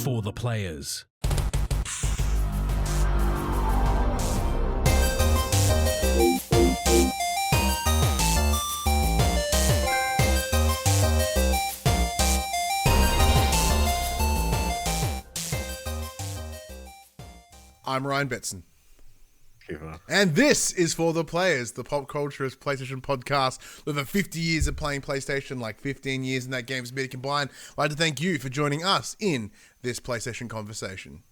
For the players. I'm Ryan Betson. And this is For the Players, the pop culturist PlayStation podcast with over 50 years of playing PlayStation, like 15 years in that game's media combined. I'd like to thank you for joining us in this PlayStation conversation.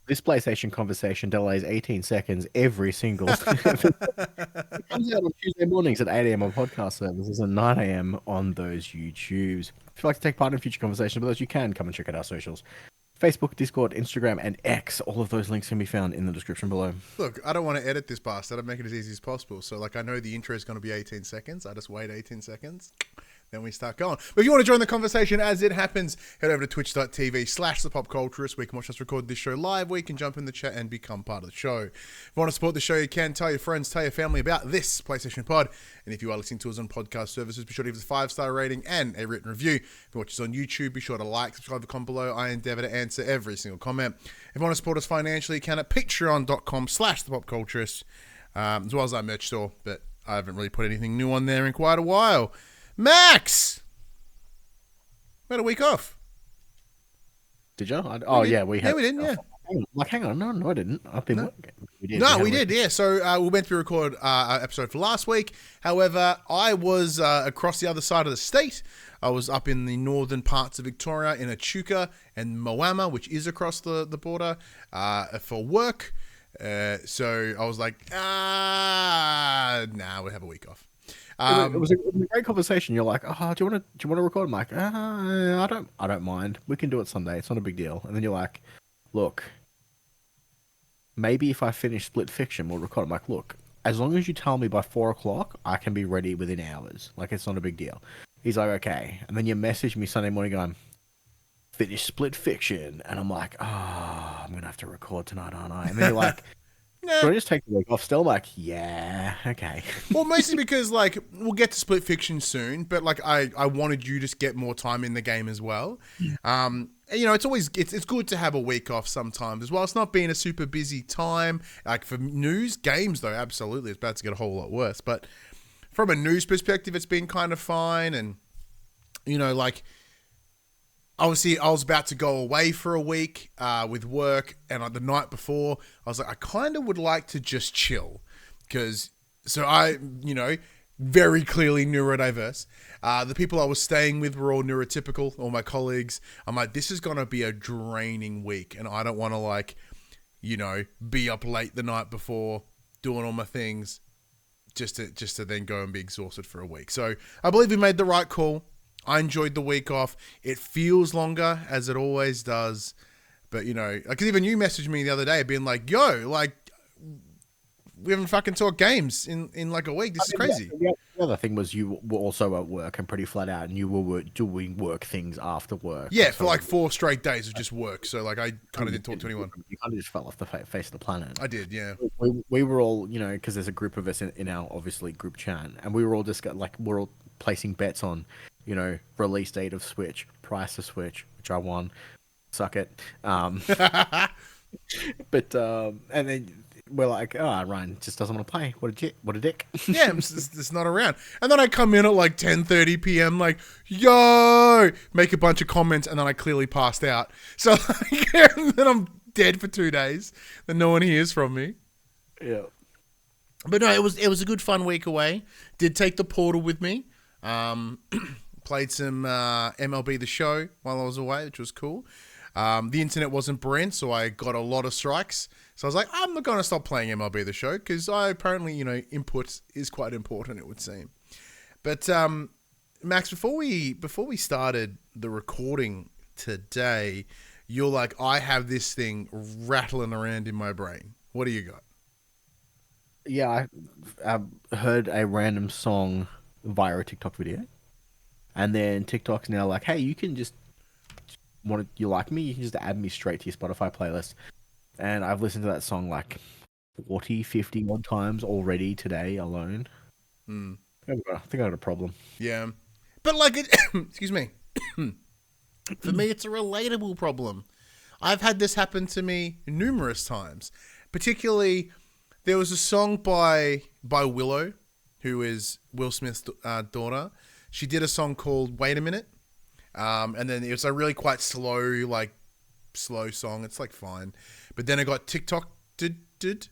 This PlayStation conversation delays 18 seconds every single time. It comes out on Tuesday mornings at 8 a.m. on podcast services and 9 a.m. on those YouTubes. If you'd like to take part in future conversations with us, you can come and check out our socials. Facebook, Discord, Instagram, and X. All of those links can be found in the description below. Look, I don't want to edit this bastard. I'd make it as easy as possible. So, I know the intro is going to be 18 seconds. I just wait 18 seconds. Then we start going. But if you want to join the conversation as it happens, head over to twitch.tv/thepopculturist. We can watch us record this show live. We can jump in the chat and become part of the show. If you want to support the show, you can tell your friends, tell your family about this PlayStation pod. And if you are listening to us on podcast services, be sure to give us a 5-star rating and a written review. If you watch us on YouTube, be sure to like, subscribe, comment below. I endeavor to answer every single comment. If you want to support us financially, you can at patreon.com/thepopculturist, as well as our merch store. But I haven't really put anything new on there in quite a while. Max! We had a week off. Did you? Yeah, we had. Yeah, we didn't, yeah. Hang on. No, I didn't. I've been working. We did, yeah. So we meant to record our episode for last week. However, I was across the other side of the state. I was up in the northern parts of Victoria in Echuca and Moama, which is across the border, for work. So I was like, we'll have a week off. It was a great conversation. You're like, do you want to record? I'm like, I don't mind. We can do it Sunday. It's not a big deal. And then you're like, look, maybe if I finish Split Fiction, we'll record. I'm like, look, as long as you tell me by 4 o'clock, I can be ready within hours. Like, it's not a big deal. He's like, okay. And then you message me Sunday morning going, finish Split Fiction. And I'm like, I'm going to have to record tonight, aren't I? And then you're like, nah. Should I just take the week off still? I'm like, yeah, okay. Well, mostly because, we'll get to Split Fiction soon, but, I wanted you to get more time in the game as well. It's always, it's good to have a week off sometimes as well. It's not been a super busy time. For news, games, though, absolutely. It's about to get a whole lot worse. But from a news perspective, it's been kind of fine. And, obviously, I was about to go away for a week with work, and the night before, I was like, I kind of would like to just chill. So I, very clearly neurodiverse. The people I was staying with were all neurotypical, all my colleagues. I'm like, this is going to be a draining week, and I don't want to, be up late the night before doing all my things just to then go and be exhausted for a week. So I believe we made the right call. I enjoyed the week off. It feels longer, as it always does. But, because even you messaged me the other day being like, we haven't fucking talked games in a week. This is crazy. The other thing was you were also at work and pretty flat out, and you were doing work things after work. Yeah, for 4 straight days of just work. So, I kind of didn't talk to anyone. You kind of just fell off the face of the planet. I did, yeah. We were all, because there's a group of us in our, obviously, group chat, and we were all just, we're all placing bets on, release date of Switch, price of Switch, which I won. Suck it. But, and then we're like, Ryan just doesn't want to play. What a dick. Yeah, it's not around. And then I come in at 10:30 p.m. yo, make a bunch of comments, and then I clearly passed out. So and then I'm dead for 2 days. Then no one hears from me. Yeah. But no, it was a good fun week away. Did take the Portal with me. Played some MLB The Show while I was away, which was cool. The internet wasn't brilliant, so I got a lot of strikes. So I was like, I'm not going to stop playing MLB The Show because apparently, input is quite important, it would seem. But Max, before we started the recording today, you're like, I have this thing rattling around in my brain. What do you got? Yeah, I heard a random song via a TikTok video. And then TikTok's now like, hey, you can just, you like me? You can just add me straight to your Spotify playlist. And I've listened to that song 40, 50 odd times already today alone. I think I got a problem. Yeah. But excuse me. For me, it's a relatable problem. I've had this happen to me numerous times. Particularly, there was a song by Willow, who is Will Smith's daughter. She did a song called "Wait a Minute," and then it was a really quite slow song. It's like fine, but then it got TikTok did,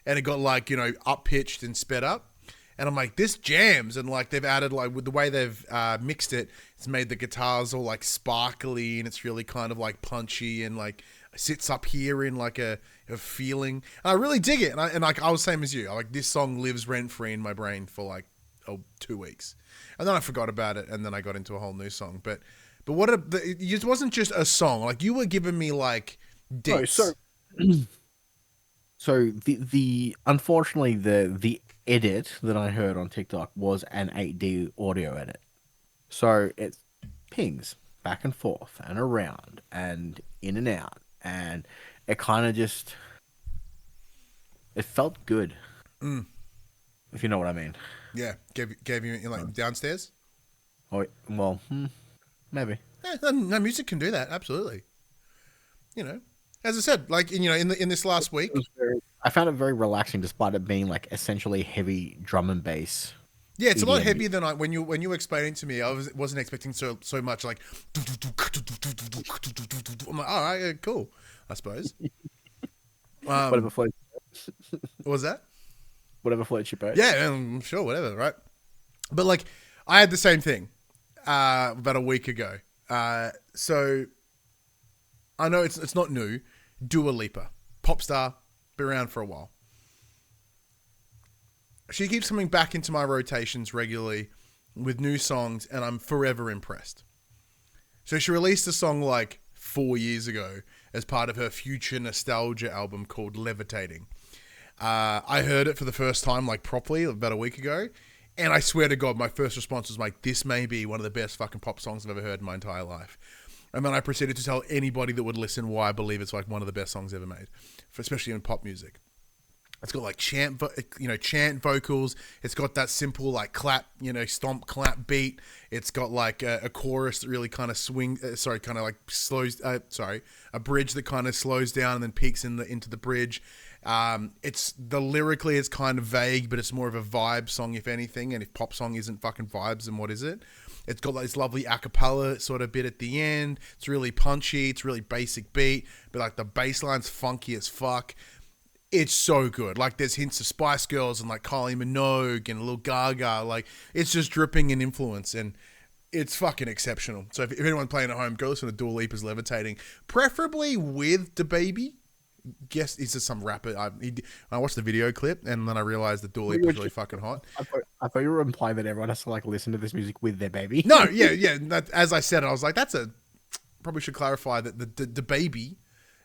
and it got like up pitched and sped up. And I'm like, this jams, and like they've added like with the way they've mixed it, it's made the guitars all like sparkly, and it's really kind of like punchy, and like sits up here in like a feeling. And I really dig it, and like I was same as you. Like this song lives rent free in my brain for like 2 weeks, and then I forgot about it, and then I got into a whole new song. But it wasn't just a song. Like you were giving me like deets. So the unfortunately the edit that I heard on TikTok was an 8D audio edit. So it pings back and forth and around and in and out, and it kind of just it felt good. If you know what I mean. Yeah, gave you like downstairs. Oh well, maybe. Yeah, no, music can do that. Absolutely. As I said, like in this last week, I found it very relaxing, despite it being like essentially heavy drum and bass. Yeah, it's EDM. a lot heavier than when you were explaining to me. I wasn't expecting so much like. I'm like, all right, yeah, cool. I suppose. Whatever floats. What was that? Whatever floats your boat. Yeah, I'm sure, whatever, right? But like, I had the same thing about a week ago. So I know it's not new. Dua Lipa, pop star, been around for a while. She keeps coming back into my rotations regularly with new songs, and I'm forever impressed. So she released a song like 4 years ago as part of her Future Nostalgia album called Levitating. I heard it for the first time like properly about a week ago, and I swear to God, my first response was like, this may be one of the best fucking pop songs I've ever heard in my entire life. And then I proceeded to tell anybody that would listen why I believe it's like one of the best songs ever made, especially in pop music. It's got like chant vocals. It's got that simple like clap, stomp clap beat. It's got like a chorus that really kind of a bridge that kind of slows down and then peaks into the bridge. It's lyrically it's kind of vague, but it's more of a vibe song if anything. And if pop song isn't fucking vibes, then what is it? It's got like this lovely a cappella sort of bit at the end. It's really punchy. It's really basic beat, but like the bass line's funky as fuck. It's so good. Like there's hints of Spice Girls and like Kylie Minogue and Lil Gaga. Like it's just dripping in influence, and it's fucking exceptional. So if anyone's playing at home, go listen to Dua Lipa's Levitating, preferably with DaBaby. Guess he's just some rapper. I watched the video clip and then I realized that Dua Lipa's really fucking hot. I thought you were implying that everyone has to like listen to this music with their baby. No, yeah. As I said, I was like, probably should clarify that the baby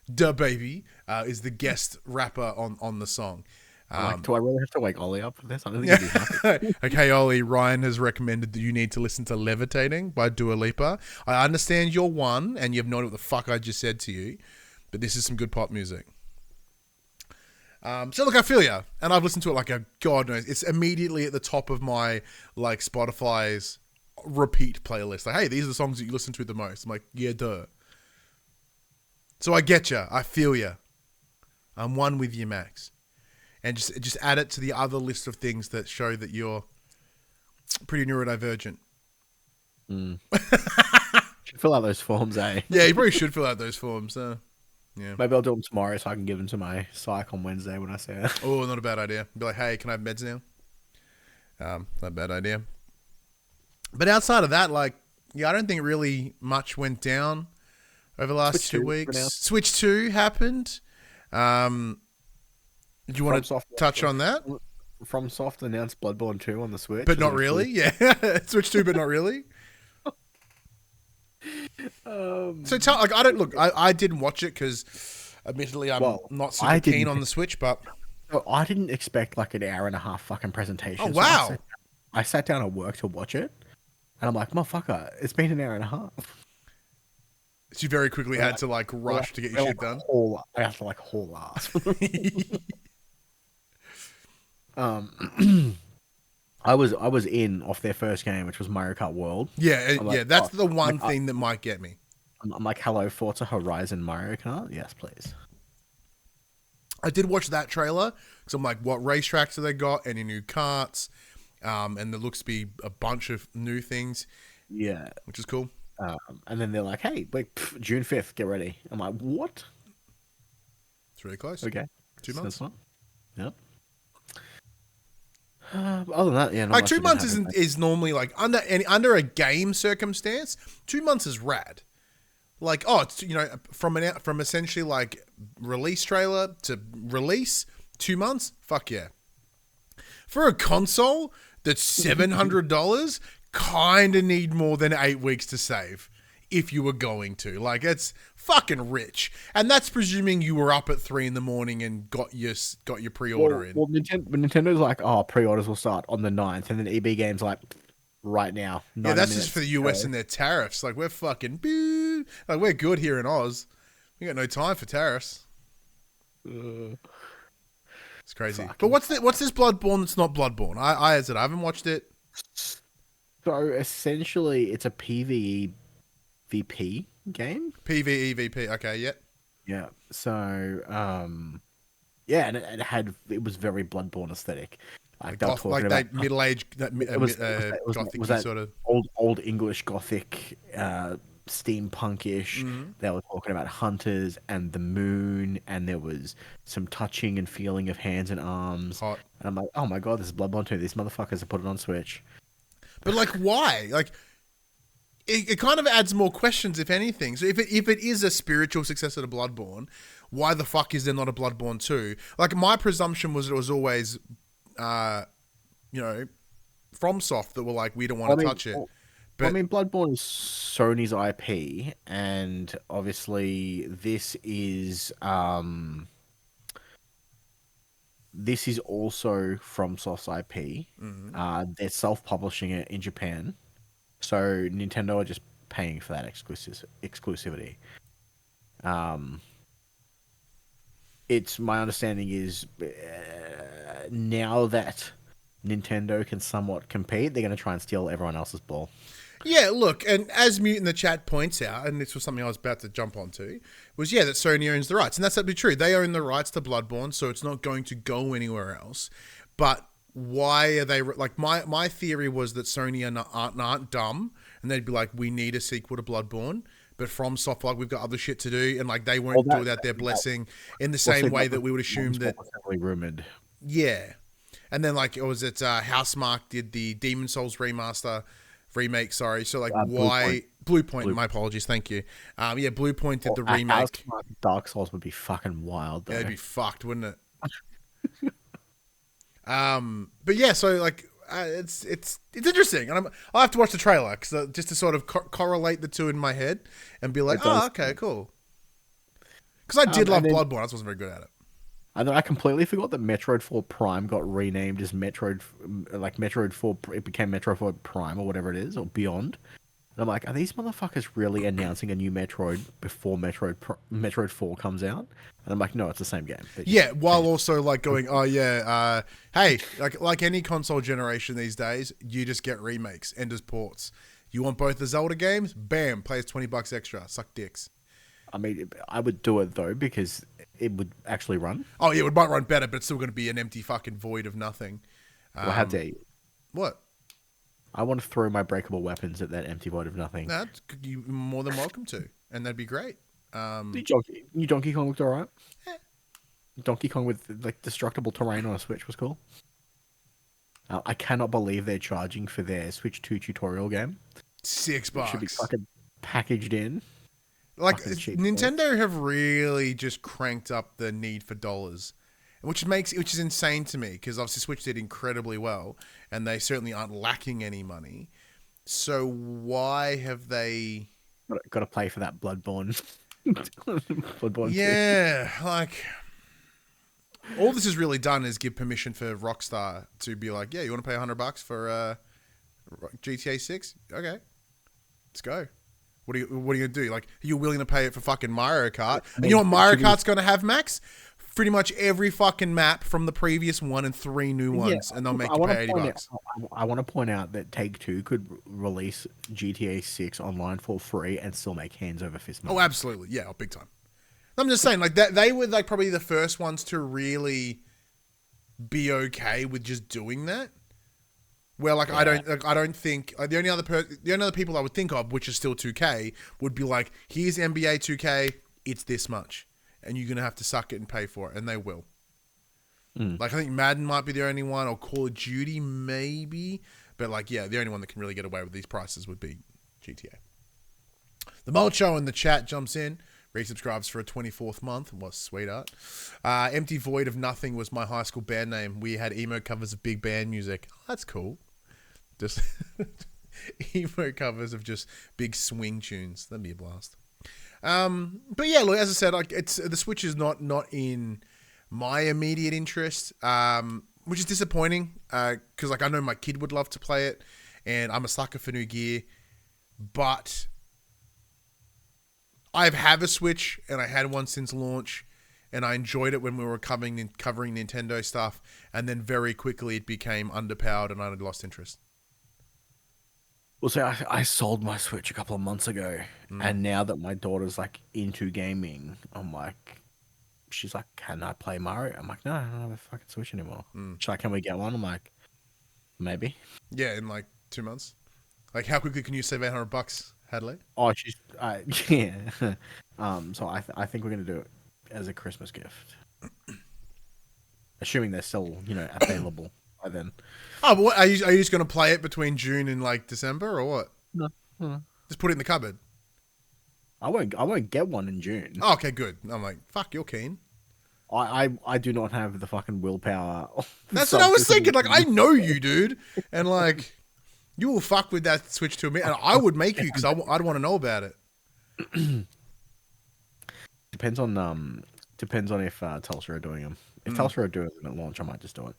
is the guest rapper on the song. Do I really have to wake Ollie up for this? I don't think he'd be happy. Okay, Ollie, Ryan has recommended that you need to listen to Levitating by Dua Lipa. I understand you're one and you have no idea what the fuck I just said to you, but this is some good pop music. So look, I feel ya, and I've listened to it like a god knows. It's immediately at the top of my like Spotify's repeat playlist. Like, hey, these are the songs that you listen to the most. I'm like, yeah, duh. So I get ya, I feel ya. I'm one with you, Max, and just add it to the other list of things that show that you're pretty neurodivergent. Should fill out those forms, eh? Yeah, you probably should fill out those forms. Yeah. Maybe I'll do them tomorrow so I can give them to my psych on Wednesday when I see it. Oh, not a bad idea. Be like, hey, can I have meds now? Not a bad idea. But outside of that, like, yeah, I don't think really much went down over the last 2 weeks. Switch 2 happened. Do you want to touch on that? FromSoft announced Bloodborne 2 on the Switch. But not really? Yeah. Switch 2, but not really? So tell, like, I didn't watch it because admittedly I'm not super keen on the Switch, but I didn't expect like an hour and a half fucking presentation. Oh, wow. So I sat down at work to watch it and I'm like, motherfucker, it's been an hour and a half. So you very quickly had to like rush to get your shit done. I have to like haul ass. I was in off their first game, which was Mario Kart World. Yeah, that's the one thing that might get me. I'm like, hello, Forza Horizon Mario Kart? Yes, please. I did watch that trailer because I'm like, what racetracks have they got? Any new karts? And there looks to be a bunch of new things, Yeah. which is cool. And then they're like, hey, like, June 5th, get ready. I'm like, what? It's really close. Okay. 2 months. That's fine. Yep. Other than that, yeah, not Like much 2 has been months happening. is normally like under a game circumstance. 2 months is rad. Like, oh, it's, from essentially like release trailer to release, 2 months. Fuck yeah. For a console that's $700, kind of need more than 8 weeks to save if you were going to. Like, it's fucking rich, and that's presuming you were up at 3 a.m. and got your pre-order in. Well, Nintendo's like, oh, pre-orders will start on the 9th, and then EB Games like, right now. Yeah, that's just for the US and their tariffs. Like, we're fucking boo. Like, we're good here in Oz. We got no time for tariffs. It's crazy. But what's this Bloodborne that's not Bloodborne? I haven't watched it. So essentially, it's a PvE VP game. PvE VP. Okay, yeah. Yeah. So, yeah, and it was very Bloodborne aesthetic. Like they were talking Like about that middle-aged, gothic that sort of old English Gothic, steampunkish. Mm-hmm. They were talking about hunters and the moon, and there was some touching and feeling of hands and arms. hot. And I'm like, oh my god, this is Bloodborne 2. These motherfuckers have put it on Switch. But like, why? Like, it kind of adds more questions, if anything. So if it is a spiritual successor to Bloodborne, why the fuck is there not a Bloodborne 2? Like, my presumption was it was always, FromSoft that were like, we don't want to touch it. But I mean, Bloodborne is Sony's IP, and obviously this is also FromSoft's IP. Mm-hmm. They're self-publishing it in Japan, so Nintendo are just paying for that exclusivity. It's my understanding is now that Nintendo can somewhat compete, they're going to try and steal everyone else's ball. Yeah, look, and as Mute in the chat points out, and this was something I was about to jump onto, was that Sony owns the rights, and that's absolutely true. They own the rights to Bloodborne, so it's not going to go anywhere else. But why are they like? My theory was that Sony aren't dumb, and they'd be like, we need a sequel to Bloodborne. But FromSoft, like, we've got other shit to do, and like they won't do without their blessing. In the same way that we would assume that rumored. Yeah, and then like Housemarque did the Demon Souls remake, sorry. So like, why Bluepoint? My apologies, thank you. Bluepoint did the remake. Dark Souls would be fucking wild, though. Yeah, it'd be fucked, wouldn't it? But yeah, so like, it's interesting, and I'll have to watch the trailer just to sort of correlate the two in my head and be like, oh, okay, cool. Because I did love Bloodborne, I just wasn't very good at it. And then I completely forgot that Metroid 4 Prime got renamed as Metroid 4. It became Metroid 4 Prime or whatever it is, or Beyond. And I'm like, are these motherfuckers really announcing a new Metroid before Metroid 4 comes out? And I'm like, no, it's the same game. Yeah, while also like going, oh yeah, hey, like any console generation these days, you just get remakes and just ports. You want both the Zelda games? Bam, play us $20 extra. Suck dicks. I mean, I would do it though because it would actually run. Oh yeah, it might run better, but it's still going to be an empty fucking void of nothing. Well, how dare you? What? I want to throw my breakable weapons at that empty void of nothing. You're more than welcome to, and that'd be great. New Donkey Kong looked alright. Yeah. Donkey Kong with like destructible terrain on a Switch was cool. I cannot believe they're charging for their Switch 2 tutorial game. $6. It should be fucking packaged in. Like, Nintendo have really just cranked up the need for dollars, which is insane to me because obviously Switch did incredibly well and they certainly aren't lacking any money. So why have they got to pay for that Bloodborne? Bloodborne. Yeah, like, all this has really done is give permission for Rockstar to be like, yeah, you want to pay $100 for GTA 6? Okay, let's go. What are you gonna do? Like, are you willing to pay it for fucking Mario Kart? And you know what Mario Kart's gonna have, Max? pretty much every fucking map from the previous one and 3 new ones, and they'll make you pay $80. I want to point out that Take-Two could release GTA 6 online for free and still make hands over fist money. Oh, absolutely. Yeah, big time. I'm just saying, like, that they were like probably the first ones to really be okay with just doing that. Where like I don't think the only other people I would think of, which is still 2K, would be like, here's NBA 2K, it's this much, and you're gonna have to suck it and pay for it, and they will. Like I think Madden might be the only one, or Call of Duty maybe, but like yeah, the only one that can really get away with these prices would be GTA. The Mulcho in the chat jumps in. Resubscribes for a 24th month. Was sweetheart. Empty Void of Nothing was my high school band name. We had emo covers of big band music. Oh, that's cool. Just emo covers of just big swing tunes. That'd be a blast. But yeah, look, as I said, like it's the Switch is not in my immediate interest, which is disappointing. Because like I know my kid would love to play it, and I'm a sucker for new gear, but I have a Switch, and I had one since launch, and I enjoyed it when we were covering Nintendo stuff, and then very quickly it became underpowered, and I had lost interest. Well, so I sold my Switch a couple of months ago, and now that my daughter's like into gaming, I'm like, she's like, can I play Mario? I'm like, no, I don't have a fucking Switch anymore. She's like, can we get one? I'm like, maybe. Yeah, in like 2 months. Like, how quickly can you save $800, Hadley? Oh, she's yeah. So I think we're gonna do it as a Christmas gift, assuming they're still available by then. Oh, but what, are you just gonna play it between June and like December or what? No. Just put it in the cupboard. I won't get one in June. Oh, okay, good. I'm like, fuck, you're keen. I do not have the fucking willpower. That's what I was thinking. Like, I know you, dude, and like. You will fuck with that Switch to a minute, and I would make you because I'd want to know about it. Depends on if Telstra are doing them. If Telstra are doing them at launch, I might just do it.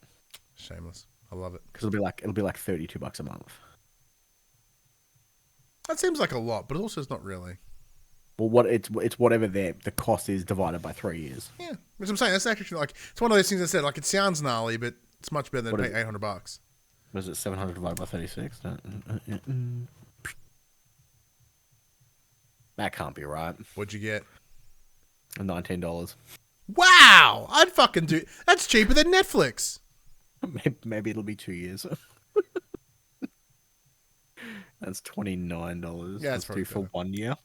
Shameless, I love it because it'll be like $32 a month. That seems like a lot, but also it's not really. Well, it's whatever the cost is divided by 3 years. Yeah, which I'm saying that's actually like it's one of those things I said. Like it sounds gnarly, but it's much better than paying $800. Was it 700 divided by 36? That can't be right. What'd you get? $19. Wow! I'd fucking do. That's cheaper than Netflix. Maybe it'll be 2 years. That's $29. Yeah, that's due for 1 year.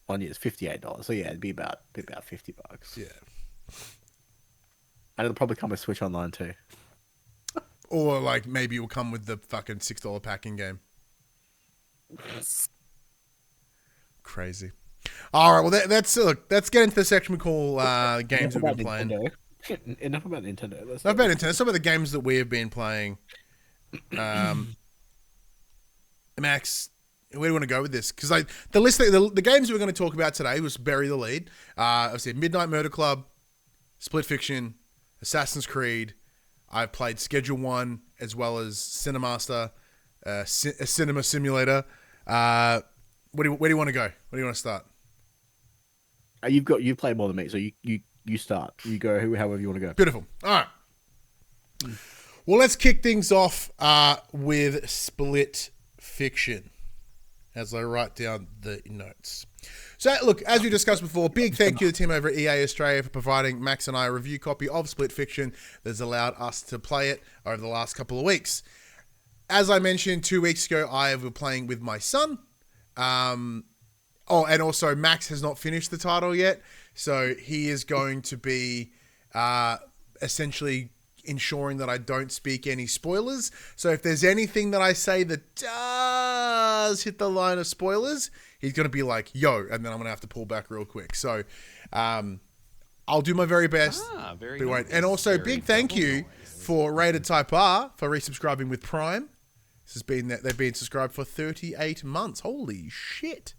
1 year is $58. So yeah, it'd be about $50. Yeah. And it'll probably come with Switch Online too. Or like maybe it will come with the fucking $6 packing game. Crazy. All right, well let's get into the section we call games we've been playing. Enough about Nintendo. Enough about Nintendo. Some of the games that we have been playing. Max, where do you want to go with this? Because the list, the games we're going to talk about today was Bury the Lead. I've said Midnight Murder Club, Split Fiction, Assassin's Creed. I've played Schedule 1 as well as Cinemaster, a Cinema Simulator. Where do you want to go? Where do you want to start? You've played more than me, so you start. You go however you want to go. Beautiful. All right. Well, let's kick things off with Split Fiction as I write down the notes. So, look, as we discussed before, big thank you to the team over at EA Australia for providing Max and I a review copy of Split Fiction that's allowed us to play it over the last couple of weeks. As I mentioned 2 weeks ago, I was playing with my son. And also Max has not finished the title yet, so he is going to be essentially ensuring that I don't speak any spoilers. So if there's anything that I say that does hit the line of spoilers, he's going to be like, yo, and then I'm going to have to pull back real quick. So I'll do my very best. Very nice. nice. And also big thank you for Rated Type R for resubscribing with Prime. This has been they've been subscribed for 38 months. Holy shit.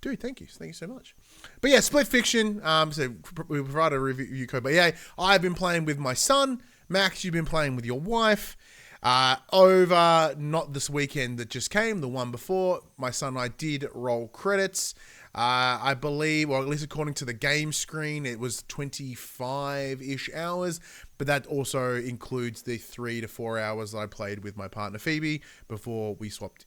Dude, thank you. Thank you so much. But yeah, Split Fiction. So we provide a review code. But yeah, I've been playing with my son. Max, you've been playing with your wife. Over not this weekend that just came, the one before, my son and I did roll credits. I believe, or at least according to the game screen, it was 25-ish hours, but that also includes the 3 to 4 hours that I played with my partner Phoebe before we swapped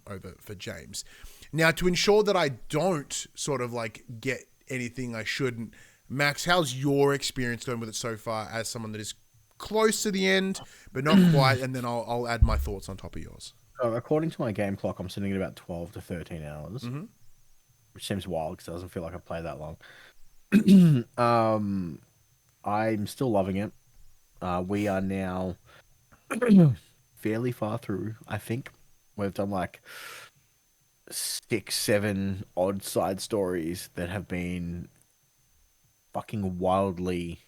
over for James. Now, to ensure that I don't sort of like get anything I shouldn't, Max, how's your experience going with it so far as someone that is close to the end, but not quite, and then I'll add my thoughts on top of yours. So according to my game clock, I'm sitting at about 12 to 13 hours, Mm-hmm. which seems wild because it doesn't feel like I've played that long. I'm still loving it. We are now fairly far through, I think. We've done like 6, 7 odd side stories that have been fucking wildly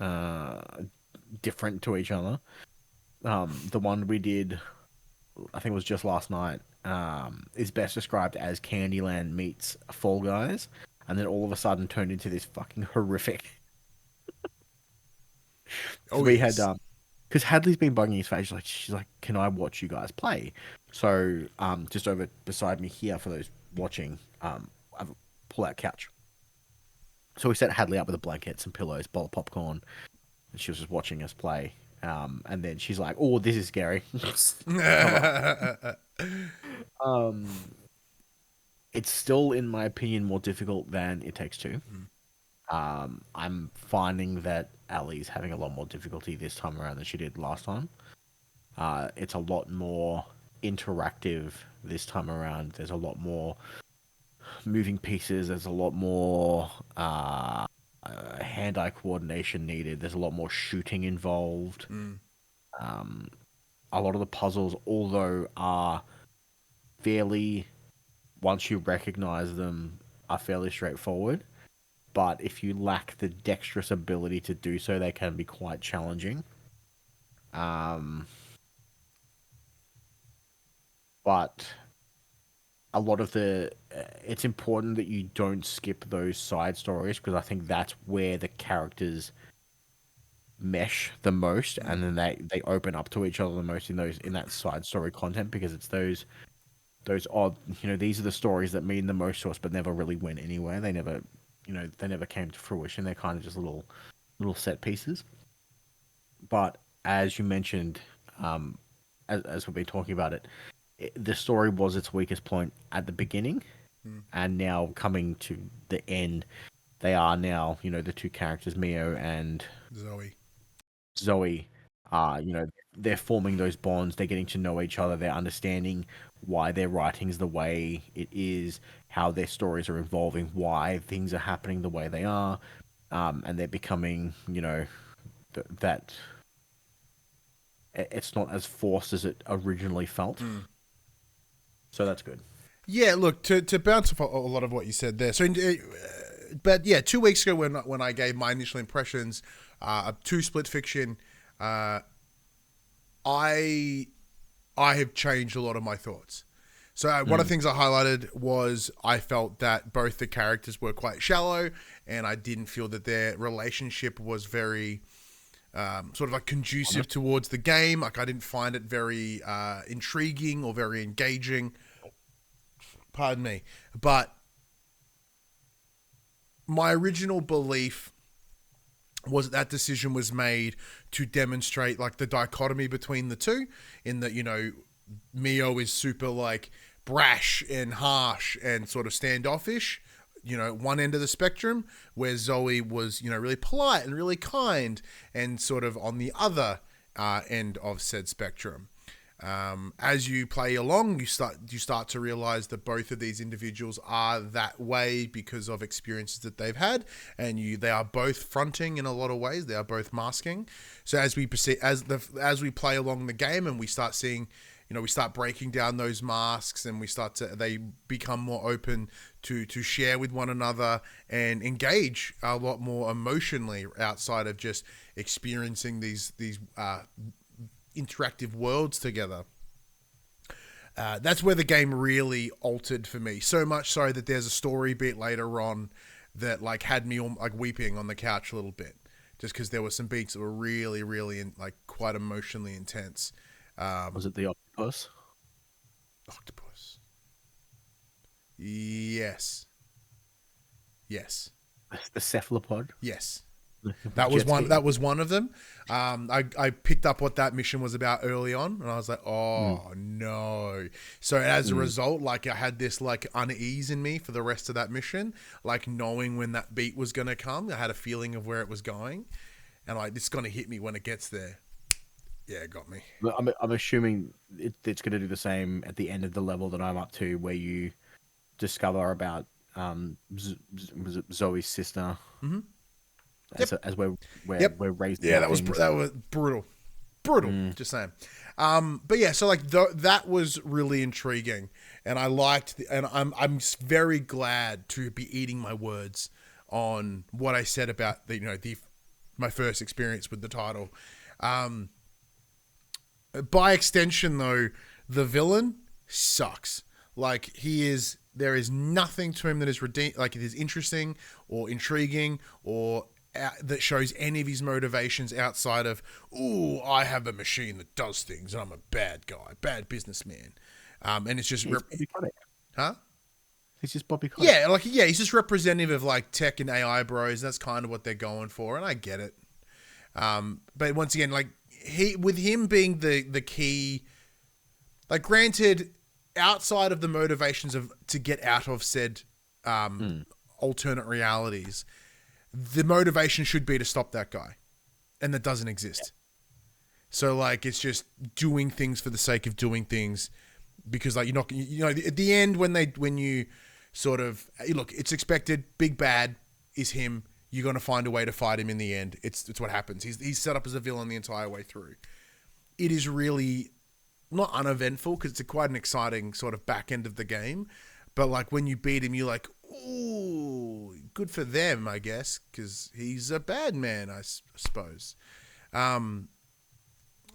uh, different to each other. The one we did, I think it was just last night, is best described as Candyland meets Fall Guys, and then all of a sudden turned into this fucking horrific. So Oh we had yes. because Hadley's been bugging his face. She's like, "Can I watch you guys play?" So just over beside me here for those watching, I have a pull-out couch. So we set Hadley up with a blanket, some pillows, bowl of popcorn, and she was just watching us play. And then she's like, "Oh, this is scary." Cover up. Um, it's still, in my opinion, more difficult than It Takes Two. I'm finding that Ali's having a lot more difficulty this time around than she did last time. It's a lot more interactive this time around. There's a lot more moving pieces. There's a lot more hand-eye coordination needed. There's a lot more shooting involved. Mm. A lot of the puzzles, although are fairly, once you recognize them, are fairly straightforward. But if you lack the dexterous ability to do so, they can be quite challenging. Um, but a lot of it's important that you don't skip those side stories because I think that's where the characters mesh the most, and then they open up to each other the most in that side story content because it's those odd, these are the stories that mean the most to us but never really went anywhere. They never came to fruition. They're kind of just little set pieces. But as you mentioned, as we've been talking about the story was its weakest point at the beginning, and now coming to the end, they are now, the two characters, Mio and Zoe. Zoe, they're forming those bonds. They're getting to know each other. They're understanding why their writing's the way it is, how their stories are evolving, why things are happening the way they are, and they're becoming, that it's not as forced as it originally felt. So that's good. Yeah, look, to bounce off a lot of what you said there. So, but yeah, 2 weeks ago when I gave my initial impressions of two Split Fiction, I have changed a lot of my thoughts. So one of the things I highlighted was I felt that both the characters were quite shallow, and I didn't feel that their relationship was very sort of like conducive towards the game. Like I didn't find it very intriguing or very engaging. Pardon me. But my original belief was that decision was made to demonstrate like the dichotomy between the two, in that, Mio is super like brash and harsh and sort of standoffish, one end of the spectrum, where Zoe was, really polite and really kind and sort of on the other end of said spectrum. As you play along, you start to realize that both of these individuals are that way because of experiences that they've had, and they are both fronting in a lot of ways. They are both masking. So as we proceed, as we play along the game, and we start seeing, we start breaking down those masks, and they become more open to share with one another and engage a lot more emotionally outside of just experiencing these interactive worlds together. That's where the game really altered for me. So much so that there's a story beat later on that like had me like weeping on the couch a little bit, just because there were some beats that were really, really like quite emotionally intense. Was it the octopus? Octopus. Yes. Yes. The cephalopod. Yes. The That was jet one. ski. That was one of them. I picked up what that mission was about early on, and I was like, Mm. "Oh no!" So as a Mm. result, like I had this like unease in me for the rest of that mission, like knowing when that beat was gonna come. I had a feeling of where it was going, and like it's gonna hit me when it gets there. Yeah, it got me. But I'm assuming it's going to do the same at the end of the level that I'm up to, where you discover about was it Zoe's sister Mm-hmm. as Yep. as Yep. we're raising Yeah, our things. that was brutal. Mm. Just saying. But yeah, so like that was really intriguing, and I liked, and I'm very glad to be eating my words on what I said about the my first experience with the title. By extension, though, the villain sucks. Like there is nothing to him that is like it is interesting or intriguing or that shows any of his motivations outside of, ooh, I have a machine that does things and I'm a bad guy, bad businessman. And it's just, He's Bobby Kotick. huh? He's just Bobby Kotick. Yeah, he's just representative of like tech and AI bros. That's kind of what they're going for, and I get it. But once again, like with him being the key, like granted, outside of the motivations of to get out of said alternate realities, the motivation should be to stop that guy, and that doesn't exist. So like it's just doing things for the sake of doing things, because like you're not, at the end when you sort of look, it's expected. Big bad is him. You're going to find a way to fight him in the end. It's what happens. He's set up as a villain the entire way through. It is really not uneventful because it's quite an exciting sort of back end of the game. But like when you beat him, you're like, ooh, good for them, I guess, because he's a bad man, I suppose. So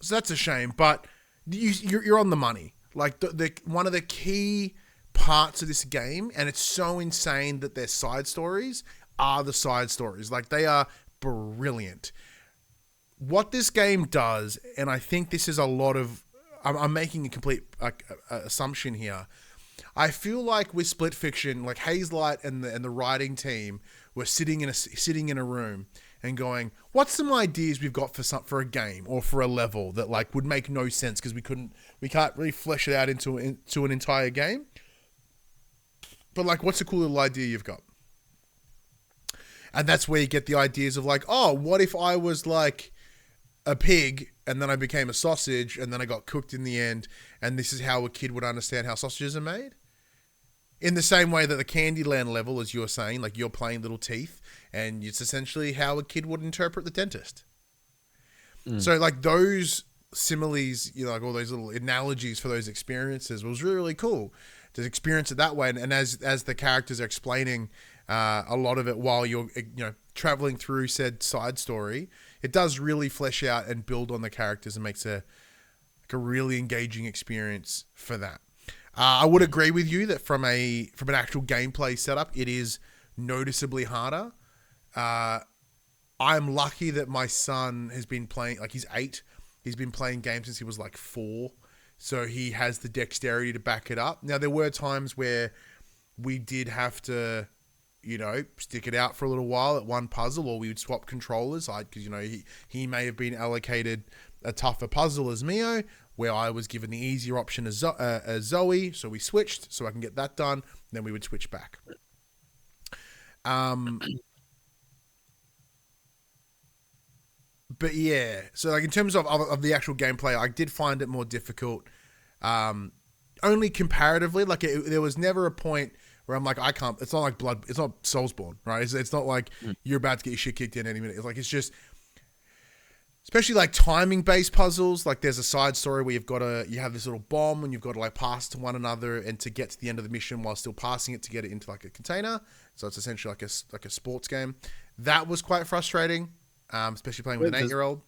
that's a shame. But you're on the money. Like the one of the key parts of this game, and it's so insane that they're side stories, are the side stories. Like they are brilliant. What this game does, and I think this is a lot of, I'm making a complete assumption here. I feel like with Split Fiction, like Hazelight and the writing team were sitting in a room and going, "What's some ideas we've got for a game or for a level that like would make no sense because we can't really flesh it out into an entire game. But like, what's a cool little idea you've got?" And that's where you get the ideas of like, oh, what if I was like a pig and then I became a sausage and then I got cooked in the end, and this is how a kid would understand how sausages are made? In the same way that the Candyland level, as you're saying, like you're playing little teeth, and it's essentially how a kid would interpret the dentist. So like those similes, like all those little analogies for those experiences was really, really cool to experience it that way. And as the characters are explaining a lot of it while you're traveling through said side story, it does really flesh out and build on the characters and makes a really engaging experience for that. I would agree with you that from an actual gameplay setup, it is noticeably harder. I'm lucky that my son has been playing, like he's 8. He's been playing games since he was like 4. So he has the dexterity to back it up. Now, there were times where we did have to, stick it out for a little while at one puzzle, or we would swap controllers. Because, he may have been allocated a tougher puzzle as Mio, where I was given the easier option as Zoe. So we switched so I can get that done. Then we would switch back. But yeah, so like in terms of the actual gameplay, I did find it more difficult. Only comparatively, like there was never a point where I'm like, I can't. It's not like it's not Soulsborne, right? It's not like you're about to get your shit kicked in any minute. It's like it's just, especially like timing based puzzles. Like there's a side story where you have this little bomb and you've got to like pass it to one another and to get to the end of the mission while still passing it to get it into like a container. So it's essentially like a sports game. That was quite frustrating. Especially playing with an 8-year-old.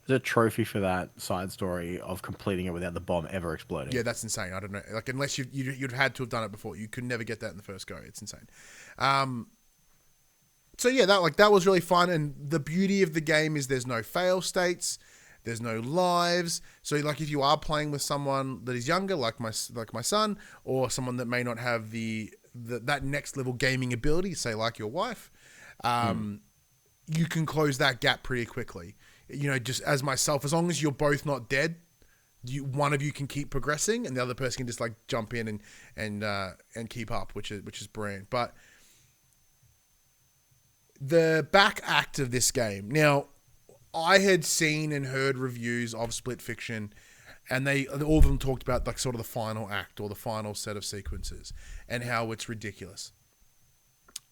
There's a trophy for that side story of completing it without the bomb ever exploding. Yeah, that's insane. I don't know. Like, unless you'd had to have done it before, you could never get that in the first go. It's insane. So yeah, that was really fun. And the beauty of the game is there's no fail states, there's no lives. So like if you are playing with someone that is younger, like my son, or someone that may not have the that next level gaming ability, say like your wife, you can close that gap pretty quickly. You know, just as myself, as long as you're both not dead, one of you can keep progressing, and the other person can just like jump in and keep up, which is brilliant. But the back act of this game, now, I had seen and heard reviews of Split Fiction, and all of them talked about like sort of the final act or the final set of sequences and how it's ridiculous.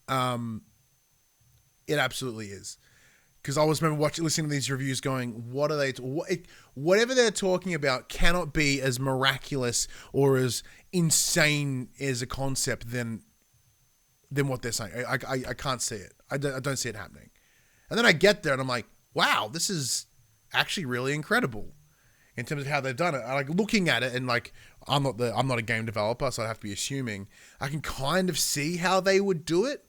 It absolutely is. Because I always remember listening to these reviews going, what are they... whatever they're talking about cannot be as miraculous or as insane as a concept than what they're saying. I can't see it. I don't see it happening. And then I get there and I'm like, wow, this is actually really incredible in terms of how they've done it. Like looking at it and like, I'm not a game developer, so I have to be assuming. I can kind of see how they would do it,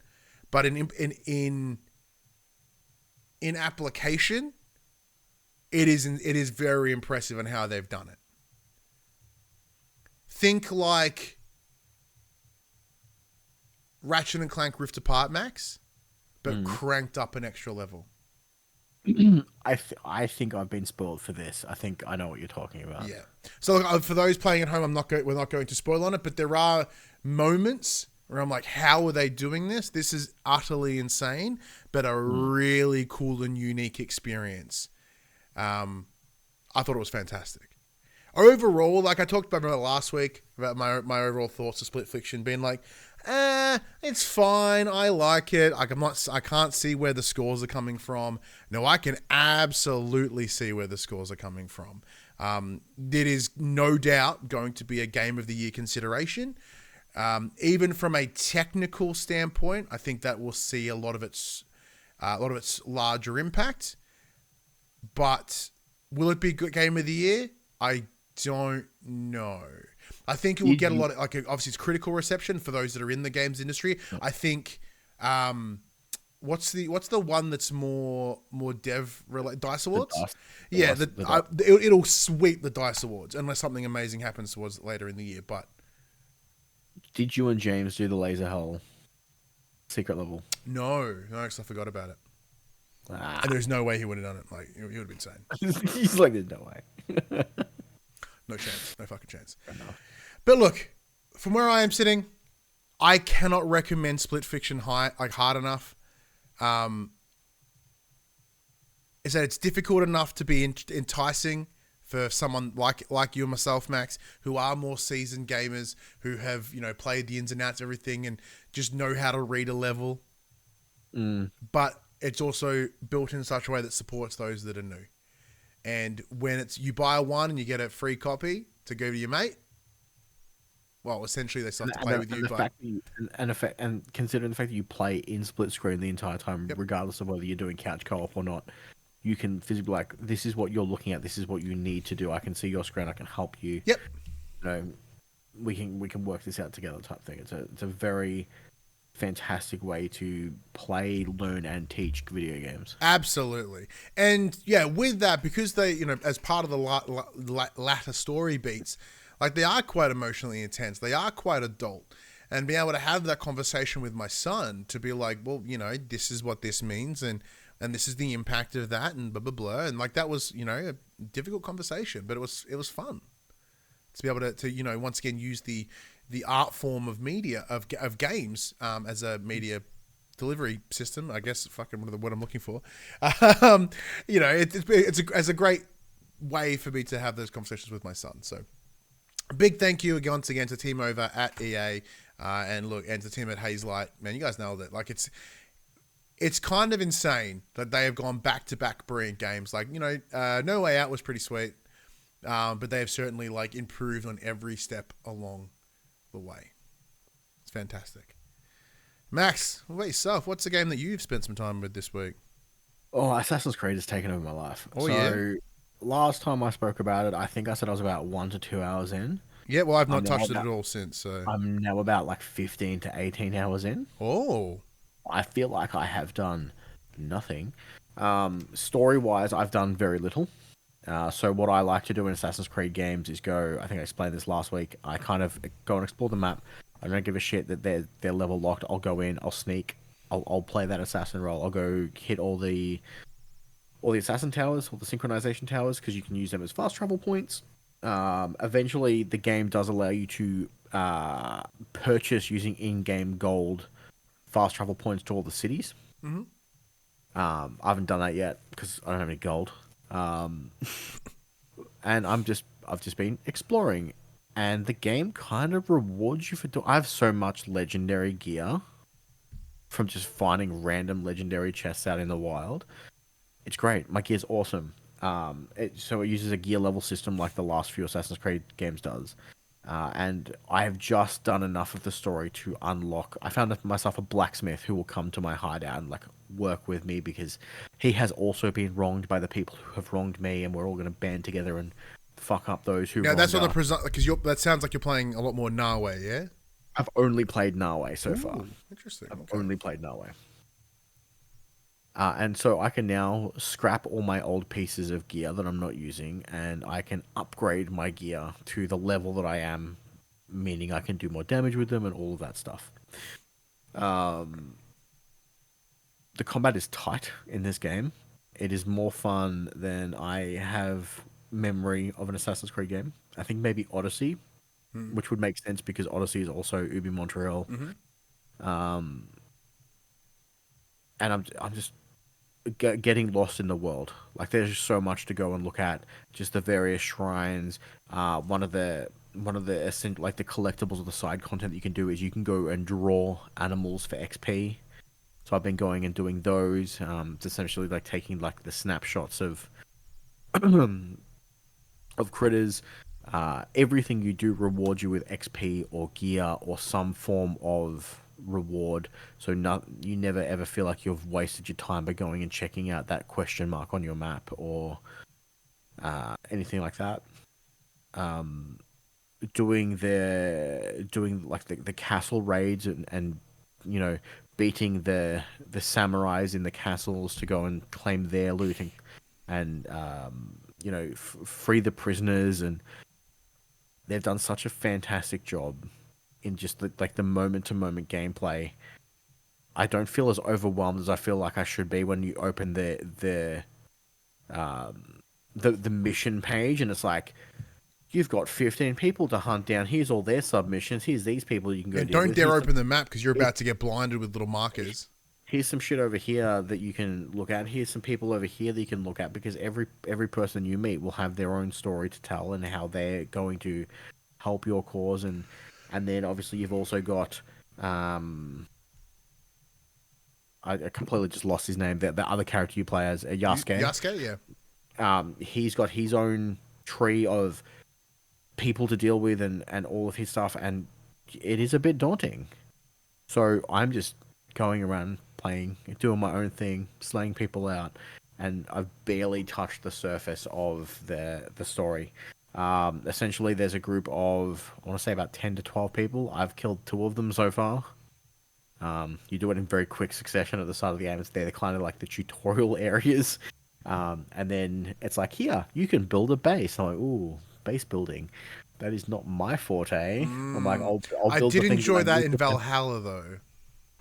but in application, it is very impressive on how they've done it. Think like Ratchet and Clank Rift Apart, Max, but cranked up an extra level. I think I've been spoiled for this. I think I know what you're talking about. Yeah. So for those playing at home, we're not going to spoil on it, but there are moments where I'm like, how are they doing this? This is utterly insane, but a really cool and unique experience. I thought it was fantastic. Overall, like I talked about last week, about my overall thoughts of Split Fiction being like, it's fine. I like it. I can't see where the scores are coming from. No, I can absolutely see where the scores are coming from. It is no doubt going to be a Game of the Year consideration. Even from a technical standpoint, I think that will see a lot of its larger impact. But will it be good Game of the Year? I don't know. I think it will get a lot of, like, obviously it's critical reception for those that are in the games industry. I think what's the one that's more dev related? DICE Awards? It'll sweep the DICE Awards unless something amazing happens towards later in the year. But did you and James do the laser hole secret level? No, because I forgot about it. And there's no way he would have done it. Like, he would have been insane. He's like, there's no way. No chance. No fucking chance. But look, from where I am sitting, I cannot recommend Split Fiction hard enough. Is that it's difficult enough to be enticing for someone like you and myself, Max, who are more seasoned gamers, who have, played the ins and outs of everything and just know how to read a level. But it's also built in such a way that supports those that are new. And when you buy one and you get a free copy to go to your mate, well, essentially they still have to play with you. And considering the fact that you play in split screen the entire time, regardless of whether you're doing couch co-op or not, you can physically like, this is what you're looking at, this is what you need to do. I can see your screen, I can help you. Yep. We can work this out together type thing. It's a very fantastic way to play, learn, and teach video games. Absolutely. And yeah, with that, because they, as part of the latter story beats, like they are quite emotionally intense. They are quite adult. And being able to have that conversation with my son to be like, well, this is what this means and this is the impact of that and blah, blah, blah. And like that was, a difficult conversation, but it was fun to be able to once again use the art form of media of games as a media delivery system, I guess. Fucking what I'm looking for. It's a great way for me to have those conversations with my son. So, a big thank you once again to team over at EA, and to team at Hazelight. Man, you guys nailed it. Like it's kind of insane that they have gone back to back brilliant games. Like No Way Out was pretty sweet, but they have certainly like improved on every step along the way. It's fantastic. Max, what about yourself? What's the game that you've spent some time with this week? Oh, Assassin's Creed has taken over my life. Yeah. Last time I spoke about it, I think I said I was about 1 to 2 hours in. Yeah, well, I've not touched it at all since. So I'm now about like 15 to 18 hours in. Oh. I feel like I have done nothing. Story-wise, I've done very little. So what I like to do in Assassin's Creed games is I think I explained this last week, I kind of go and explore the map. I don't give a shit that they're level locked. I'll go in. I'll sneak. I'll play that assassin role. I'll go hit all the assassin towers, all the synchronization towers, because you can use them as fast travel points. Eventually, the game does allow you to purchase using in-game gold fast travel points to all the cities. Mm-hmm. I haven't done that yet because I don't have any gold. And I've just been exploring, and the game kind of rewards you for. I have so much legendary gear from just finding random legendary chests out in the wild. It's great. My gear's awesome. So it uses a gear level system like the last few Assassin's Creed games does. And I have just done enough of the story to unlock. I found myself a blacksmith who will come to my hideout and like work with me because he has also been wronged by the people who have wronged me, and we're all going to band together and fuck up those who. Now that's what wronged the because that sounds like you're playing a lot more Nawe, yeah. I've only played Nawe so Ooh, far. Interesting. I've only played Nawe. And so I can now scrap all my old pieces of gear that I'm not using, and I can upgrade my gear to the level that I am, meaning I can do more damage with them and all of that stuff. The combat is tight in this game. It is more fun than I have memory of an Assassin's Creed game. I think maybe Odyssey, which would make sense because Odyssey is also Ubi Montreal. And I'm just getting lost in the world. Like there's just so much to go and look at. Just the various shrines. One of the like the collectibles of the side content that you can do is you can go and draw animals for XP. So I've been going and doing those. It's essentially like taking like the snapshots of of critters. Everything you do rewards you with XP or gear or some form of reward, so you never ever feel like you've wasted your time by going and checking out that question mark on your map or anything like that. Doing like the castle raids and you know, beating the samurais in the castles to go and claim their loot and you know, free the prisoners, and they've done such a fantastic job in just the moment-to-moment gameplay. I don't feel as overwhelmed as I feel like I should be when you open the mission page and it's like, you've got 15 people to hunt down. Here's all their submissions. Here's these people you can go. And don't dare open the map because you're about to get blinded with little markers. Here's some shit over here that you can look at. Here's some people over here that you can look at, because every person you meet will have their own story to tell and how they're going to help your cause. And then obviously you've also got I completely just lost his name. The other character you play as, Yasuke. Yasuke, yeah. He's got his own tree of people to deal with and all of his stuff, and it is a bit daunting. So I'm just going around playing, doing my own thing, slaying people out, and I've barely touched the surface of the story. Essentially, there's a group of, I want to say about 10 to 12 people. I've killed 2 of them so far. You do it in very quick succession at the start of the game. They're kind of like the tutorial areas. And then it's like, here, you can build a base. I'm like, ooh, base building. That is not my forte. I'm like, I'll build I did enjoy that in Valhalla, though.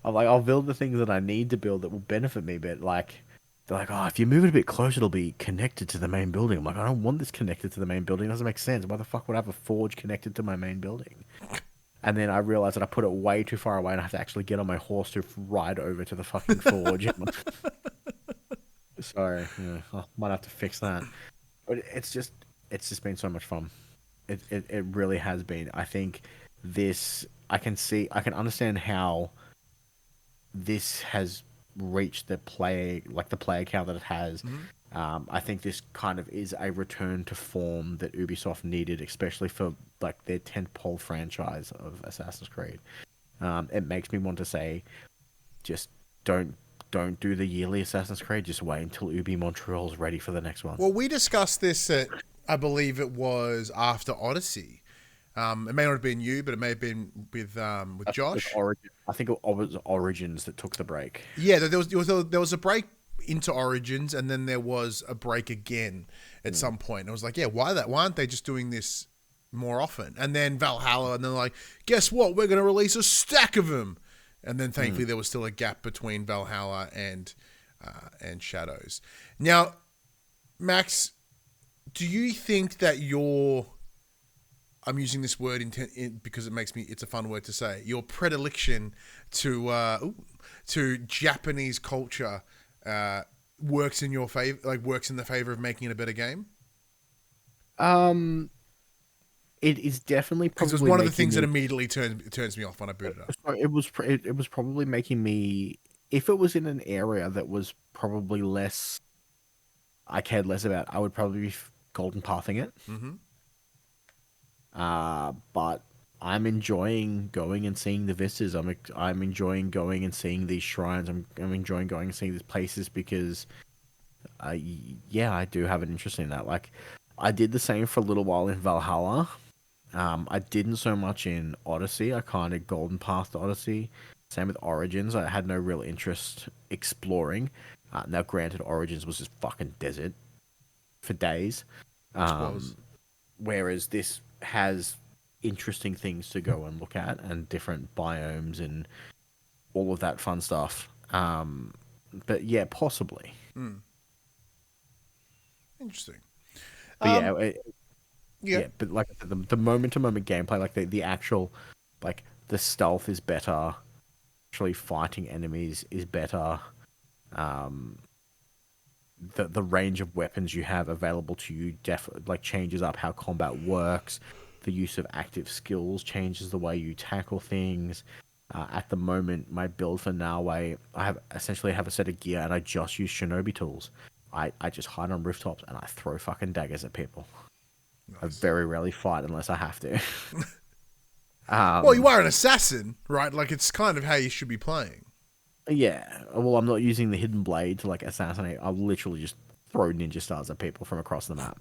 I'm like, I'll build the things that I need to build that will benefit me, but like, they're like, oh, if you move it a bit closer, it'll be connected to the main building. I'm like, I don't want this connected to the main building. It doesn't make sense. Why the fuck would I have a forge connected to my main building? And then I realized that I put it way too far away and I have to actually get on my horse to ride over to the fucking forge. Sorry, yeah, I might have to fix that. But it's just been so much fun. It really has been. I think I can understand how this has reached the player count that it has. I think this kind of is a return to form that Ubisoft needed, especially for like their tentpole franchise of Assassin's Creed. It makes me want to say, just don't do the yearly Assassin's Creed. Just wait until Ubi Montreal is ready for the next one. Well, we discussed this at, I believe it was after Odyssey. It may not have been you, but it may have been with Josh. I think it was Origins that took the break. Yeah, there was a break into Origins, and then there was a break again at some point. And I was like, yeah, why aren't they just doing this more often. And then Valhalla, and then like, guess what? We're going to release a stack of them. And then thankfully there was still a gap between Valhalla and Shadows. Now, Max, do you think that I'm using this word because it's a fun word to say, your predilection to Japanese culture works in your favor, like works in the favor of making it a better game? It is definitely probably, because it was one of the things that immediately turns me off when I boot it up. So it was probably making me, if it was in an area that was probably less, I cared less about, I would probably be golden pathing it. But I'm enjoying going and seeing the vistas. I'm enjoying going and seeing these shrines. I'm enjoying going and seeing these places because, I do have an interest in that. Like, I did the same for a little while in Valhalla. I didn't so much in Odyssey. I kind of golden pathed Odyssey. Same with Origins. I had no real interest exploring. Now, granted, Origins was just fucking desert for days. Whereas this has interesting things to go and look at and different biomes and all of that fun stuff. But yeah, possibly. Interesting. But yeah, but like the moment-to-moment gameplay, like the actual, like the stealth is better. Actually, fighting enemies is better. The range of weapons you have available to you changes up how combat works. The use of active skills changes the way you tackle things. At the moment, my build for Naoe, I essentially have a set of gear and I just use shinobi tools. I just hide on rooftops and I throw fucking daggers at people. Nice. I very rarely fight unless I have to. Well, you are an assassin, right? Like, it's kind of how you should be playing. Yeah. Well, I'm not using the hidden blade to, like, assassinate. I'll literally just throw ninja stars at people from across the map.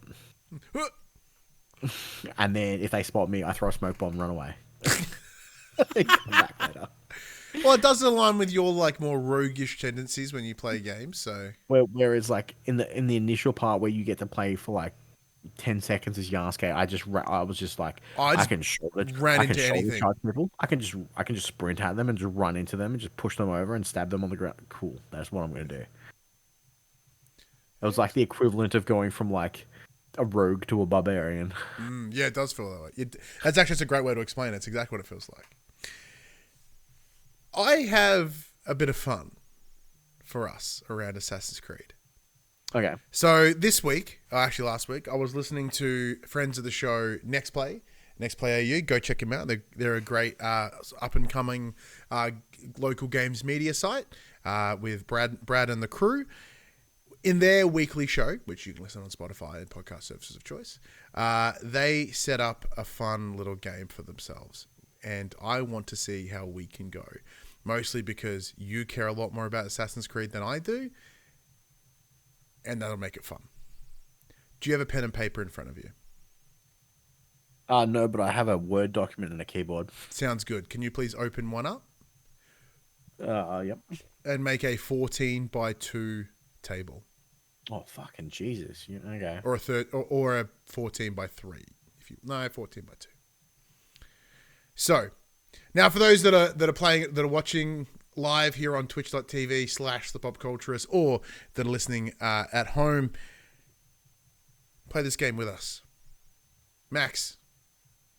And then if they spot me, I throw a smoke bomb and run away. Come back later. Well, it does align with your, like, more roguish tendencies when you play games, so... Whereas, like, in the initial part where you get to play for, like, 10 seconds as Yasuke, I was just like, I can shoulder charge people. I can just sprint at them and just run into them and just push them over and stab them on the ground. Cool. That's what I'm going to do. It was like the equivalent of going from like a rogue to a barbarian. Yeah, it does feel that way. That's actually a great way to explain it. It's exactly what it feels like. I have a bit of fun for us around Assassin's Creed. Okay. So this week, actually last week, I was listening to friends of the show NextPlay AU. Go check them out. They're a great up-and-coming local games media site with Brad and the crew. In their weekly show, which you can listen on Spotify and podcast services of choice, they set up a fun little game for themselves. And I want to see how we can go. Mostly because you care a lot more about Assassin's Creed than I do. And that'll make it fun. Do you have a pen and paper in front of you? No, but I have a Word document and a keyboard. Sounds good. Can you please open one up? Yep. And make a 14 by 2 table. Oh, fucking Jesus. Okay. Or a 14 by 3. 14 by 2. So, now for those that are watching live here on twitch.tv/thepopculturist or that are listening at home, play this game with us. Max,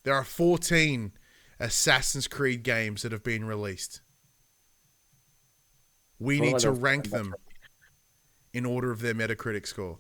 there are 14 Assassin's Creed games that have been released. We need to rank them in order of their Metacritic score.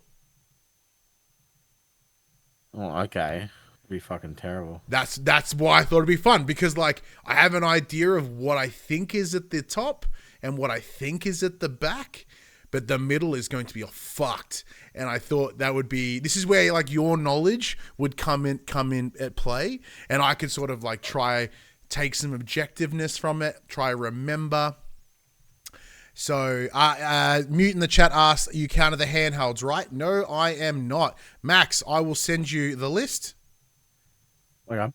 Oh, okay. Be fucking terrible. That's why I thought it'd be fun, because like I have an idea of what I think is at the top and what I think is at the back, but the middle is going to be fucked. And I thought this is where like your knowledge would come in at play, and I could sort of like try take some objectiveness from it, try remember. So, Mute in the chat asks, you counted the handhelds, right? No, I am not. Max, I will send you the list. Okay. In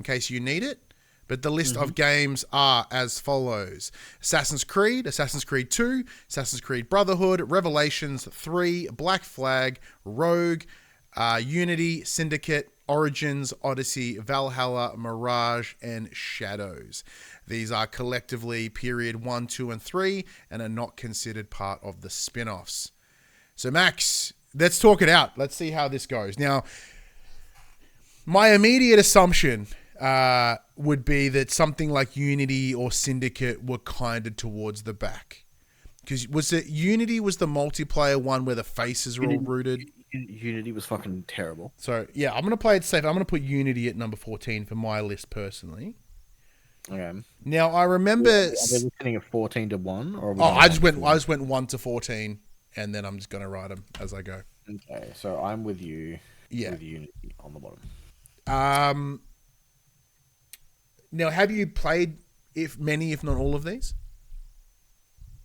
case you need it. But the list of games are as follows. Assassin's Creed 2, Assassin's Creed Brotherhood, Revelations 3, Black Flag, Rogue, Unity, Syndicate, Origins, Odyssey, Valhalla, Mirage, and Shadows. These are collectively period 1, 2, and 3 and are not considered part of the spin-offs. So Max, let's talk it out. Let's see how this goes. Now, my immediate assumption would be that something like Unity or Syndicate were kind of towards the back. Because was it Unity was the multiplayer one where the faces were all rooted? Unity was fucking terrible. So, yeah, I'm going to play it safe. I'm going to put Unity at number 14 for my list personally. Okay. Now, I remember... Are they listening at 14 to 1? Or I just went 1 to 14, and then I'm just going to write them as I go. Okay, so I'm with you. Yeah. With Unity on the bottom. Now, have you played many, if not all of these?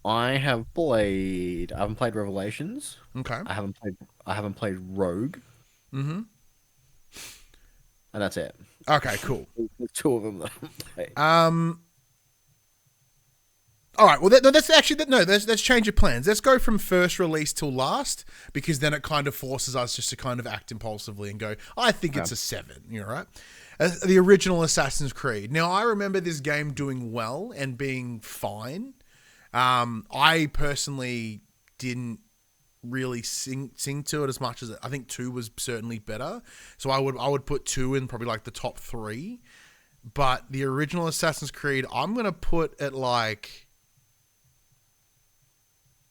I haven't played Revelations. Okay. I haven't played Rogue. Mm-hmm. And that's it. Okay, cool. There's two of them that I haven't played. All right. Well, let's change your plans. Let's go from first release till last, because then it kind of forces us just to kind of act impulsively and go, I think it's a 7. You're right. The original Assassin's Creed. Now, I remember this game doing well and being fine. I personally didn't really sing to it as much as I think 2 was certainly better. So I would put 2 in probably like the top 3. But the original Assassin's Creed, I'm gonna put at like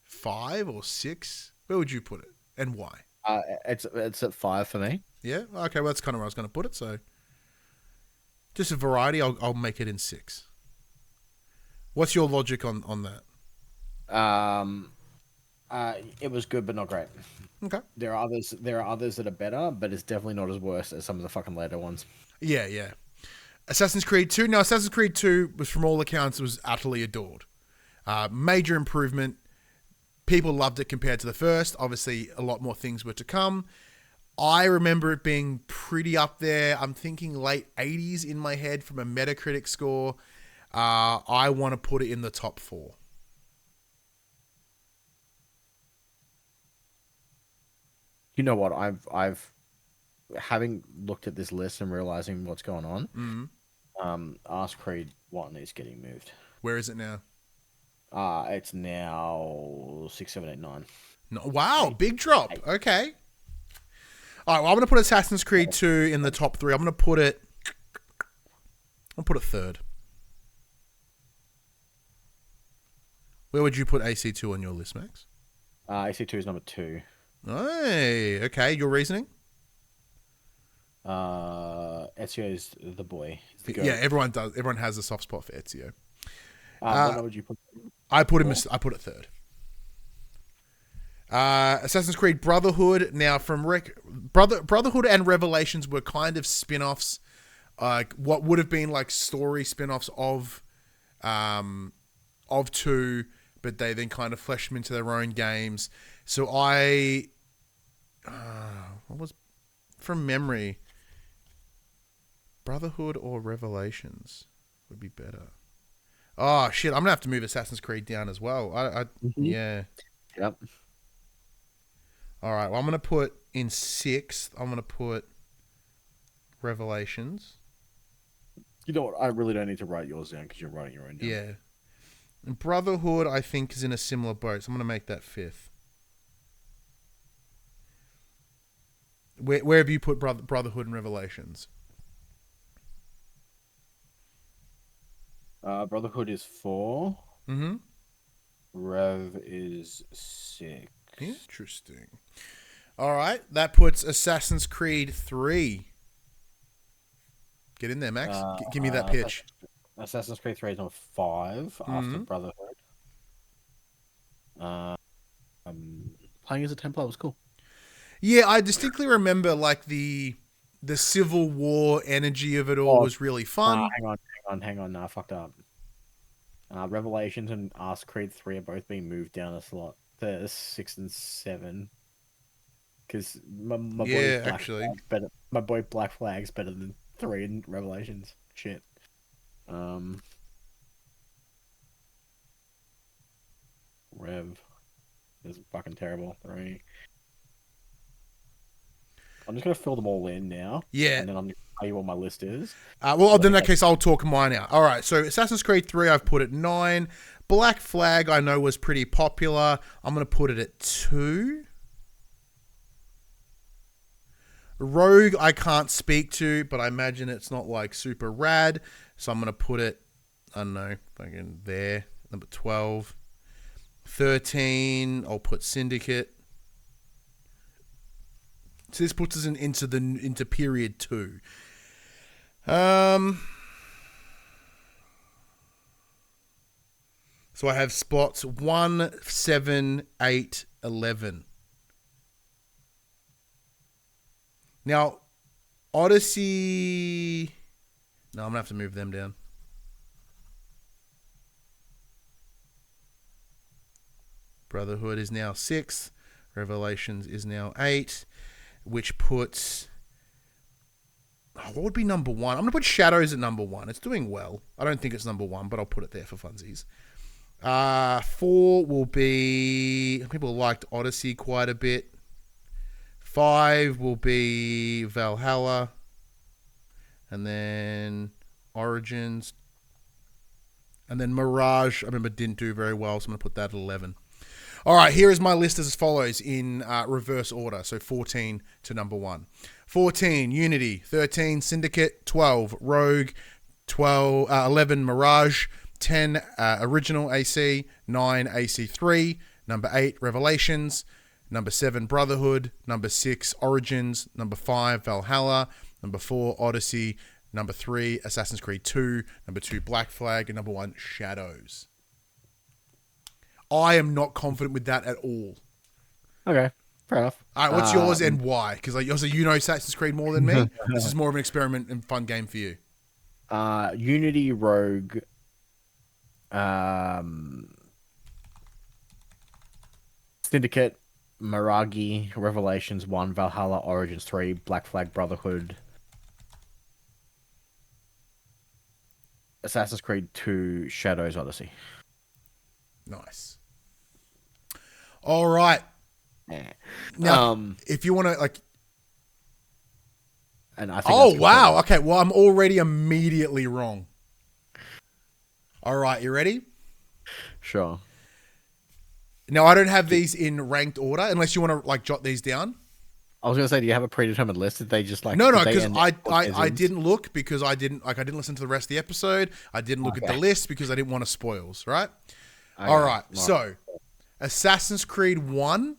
5 or 6. Where would you put it, and why? It's at 5 for me. Yeah. Okay. Well, that's kind of where I was gonna put it. So just a variety. I'll make it in 6. What's your logic on that? It was good, but not great. Okay. There are others that are better, but it's definitely not as worse as some of the fucking later ones. Yeah. Assassin's Creed 2. Now, Assassin's Creed 2 was, from all accounts, was utterly adored. Major improvement. People loved it compared to the first. Obviously, a lot more things were to come. I remember it being pretty up there. I'm thinking late 80s in my head from a Metacritic score. I want to put it in the top 4. You know what? I've having looked at this list and realizing what's going on. Mm-hmm. Ask Creed 1 is getting moved. Where is it now? It's now 6, 7, 8, 9. No, wow, big drop. Okay. All right, well, I'm going to put Assassin's Creed 2 in the top 3. I'm going to put it 3rd. Where would you put AC2 on your list, Max? AC2 is number 2. Hey, okay. Your reasoning? Ezio is the boy. Yeah, everyone does. Everyone has a soft spot for Ezio. What would you put? I put it 3rd. Assassin's Creed Brotherhood. Now, from Brotherhood and Revelations were kind of spin-offs, what would have been like story spin-offs of 2, but they then kind of fleshed them into their own games. So what was, from memory, Brotherhood or Revelations would be better. Oh shit! I'm gonna have to move Assassin's Creed down as well. Yeah. Yep. All right. Well, I'm gonna put in 6th. I'm gonna put Revelations. You know what? I really don't need to write yours down because you're writing your own down. Yeah. And Brotherhood, I think, is in a similar boat, so I'm gonna make that 5th. Where have you put Brotherhood and Revelations? Brotherhood is 4. Mm-hmm. Rev is 6. Interesting. All right, that puts Assassin's Creed 3. Get in there, Max. Give me that pitch. Assassin's Creed 3 is number 5 after Brotherhood. Playing as a Templar was cool. Yeah, I distinctly remember like the Civil War energy of it all was really fun. Hang on. Nah, I fucked up. Revelations and Ask Creed 3 are both being moved down a slot to 6 and 7. Because my boy Black Flag's better than 3 in Revelations. Shit. Rev is fucking terrible. 3. I'm just gonna fill them all in now. Yeah. And then I'm gonna tell you what my list is. Well, then in that case, I'll talk mine out. All right, so Assassin's Creed 3, I've put at 9. Black Flag, I know was pretty popular. I'm going to put it at 2. Rogue, I can't speak to, but I imagine it's not like super rad. So I'm going to put it, I don't know, fucking there. Number 12. 13, I'll put Syndicate. So this puts us into period 2. So I have spots 1, 7, 8, 11. Now, Odyssey... No, I'm going to have to move them down. Brotherhood is now 6. Revelations is now 8. Which puts... what would be number 1? I'm going to put Shadows at number 1. It's doing well. I don't think it's number 1, but I'll put it there for funsies. 4 will be... People liked Odyssey quite a bit. 5 will be Valhalla. And then Origins. And then Mirage, I remember, didn't do very well, so I'm going to put that at 11. All right, here is my list as follows in reverse order. So 14 to number 1. 14, Unity. 13, Syndicate. 12, Rogue. 11, Mirage. 10, Original AC. 9, AC3. Number 8, Revelations. Number 7, Brotherhood. Number 6, Origins. Number 5, Valhalla. Number 4, Odyssey. Number 3, Assassin's Creed 2. Number 2, Black Flag. And number 1, Shadows. I am not confident with that at all. Okay, fair enough. All right, what's yours and why? Because you know Assassin's Creed more than me. This is more of an experiment and fun game for you. Unity, Rogue, Syndicate, Mirage, Revelations 1, Valhalla, Origins 3, Black Flag, Brotherhood, Assassin's Creed 2, Shadows, Odyssey. Nice. All right. Now, if you want to, like... And I think oh, wow. Okay, well, I'm already immediately wrong. All right, you ready? Sure. Now, I don't have these in ranked order, unless you want to, like, jot these down. I was going to say, do you have a predetermined list? Did they just, like... No, because I didn't look, because I didn't listen to the rest of the episode. I didn't look at the list, because I didn't want to spoils, right? Okay. All right, so Assassin's Creed 1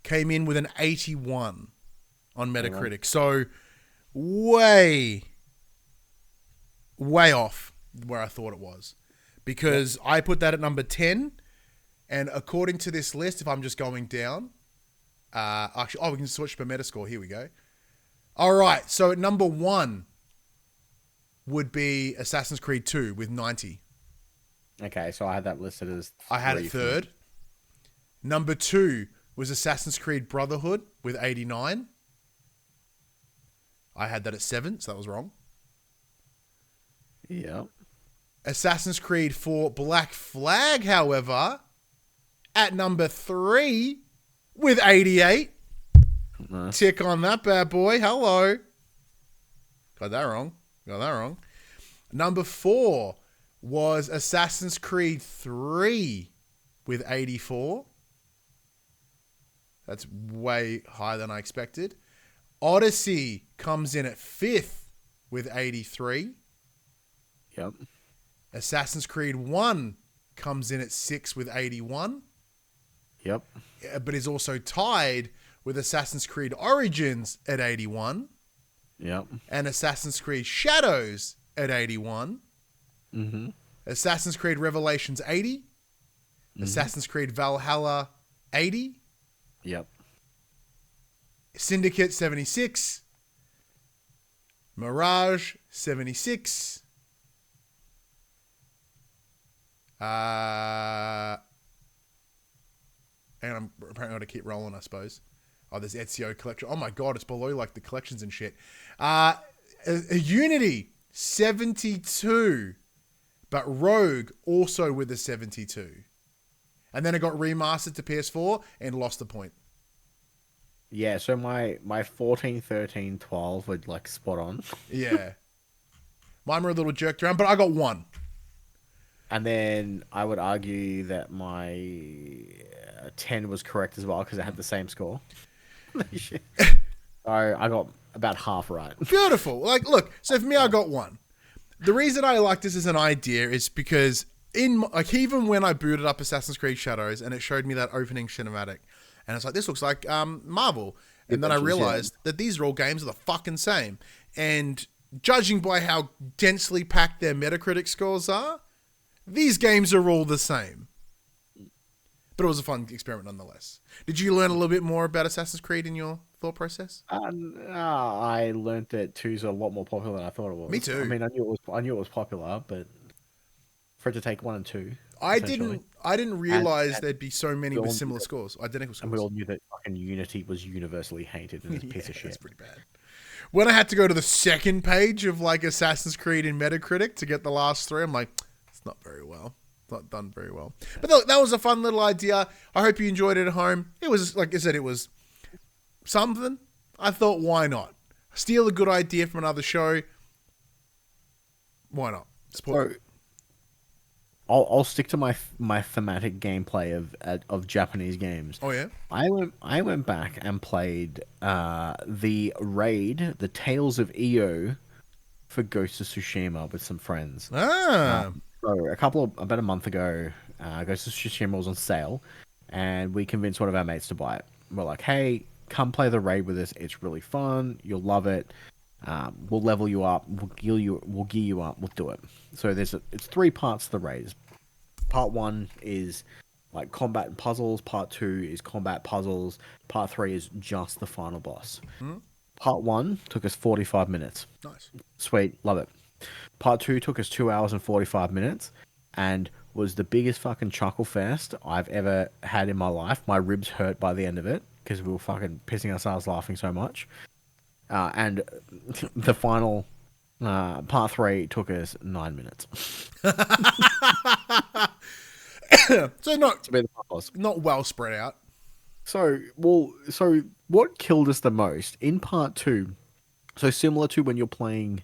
came in with an 81 on Metacritic. So way off where I thought it was. Because I put that at number 10, and according to this list, if I'm just going down, we can switch per Metascore. Here we go. All right, so at number 1 would be Assassin's Creed 2 with 90. Okay, so I had that listed as... I had it 3rd. Number 2 was Assassin's Creed Brotherhood with 89. I had that at 7, so that was wrong. Yeah. Assassin's Creed 4 Black Flag, however, at number 3 with 88. Nice. Tick on that bad boy. Hello. Got that wrong. Number 4 was Assassin's Creed 3 with 84. That's way higher than I expected. Odyssey comes in at 5th with 83. Yep. Assassin's Creed 1 comes in at 6 with 81. Yep. But is also tied with Assassin's Creed Origins at 81. Yep. And Assassin's Creed Shadows at 81. Mm-hmm. Assassin's Creed Revelations 80. Mm-hmm. Assassin's Creed Valhalla 80. Yep. Syndicate 76. Mirage 76. And I'm apparently going to keep rolling, I suppose. Oh, there's Ezio collection. Oh my God, it's below like the collections and shit. Unity 72. But Rogue also with a 72. And then it got remastered to PS4 and lost the point. Yeah, so my 14, 13, 12 were like spot on. Yeah. Mine were a little jerked around, but I got one. And then I would argue that my 10 was correct as well because it had the same score. So I got about half right. Beautiful. Like, look, so for me, I got one. The reason I like this as an idea is because like even when I booted up Assassin's Creed Shadows and it showed me that opening cinematic, and it's like, this looks like Marvel. And then I realized that these are all games are the fucking same. And judging by how densely packed their Metacritic scores are, these games are all the same. But it was a fun experiment nonetheless. Did you learn a little bit more about Assassin's Creed in your thought process? I learned that 2's a lot more popular than I thought it was. Me too. I mean, I knew it was popular, but for it to take 1 and 2, I essentially, didn't realize and there'd be so many we with all similar knew that, scores, identical and we scores. all knew that fucking Unity was universally hated and it's a piece of shit. That's pretty bad. When I had to go to the second page of like Assassin's Creed in Metacritic to get the last 3, I'm like, it's not very well. It's not done very well. But look, that was a fun little idea. I hope you enjoyed it at home. It was, like I said, it was something. I thought, why not? Steal a good idea from another show. Why not? Support. So I'll stick to my thematic gameplay of Japanese games. Oh yeah. I went back and played the raid, the Tales of Io for Ghost of Tsushima with some friends. So about a month ago, Ghost of Tsushima was on sale, and we convinced one of our mates to buy it. We're like, hey, come play the raid with us. It's really fun. You'll love it. We'll level you up. We'll gear you up. We'll do it. So it's 3 parts to the raid. Part 1 is like combat and puzzles. Part 2 is combat puzzles. Part 3 is just the final boss. Mm-hmm. Part 1 took us 45 minutes. Nice. Sweet, love it. Part 2 took us 2 hours and 45 minutes and was the biggest fucking chuckle fest I've ever had in my life. My ribs hurt by the end of it because we were fucking pissing ourselves laughing so much. And the final part 3 took us 9 minutes. So not well spread out. So what killed us the most in part 2? So similar to when you're playing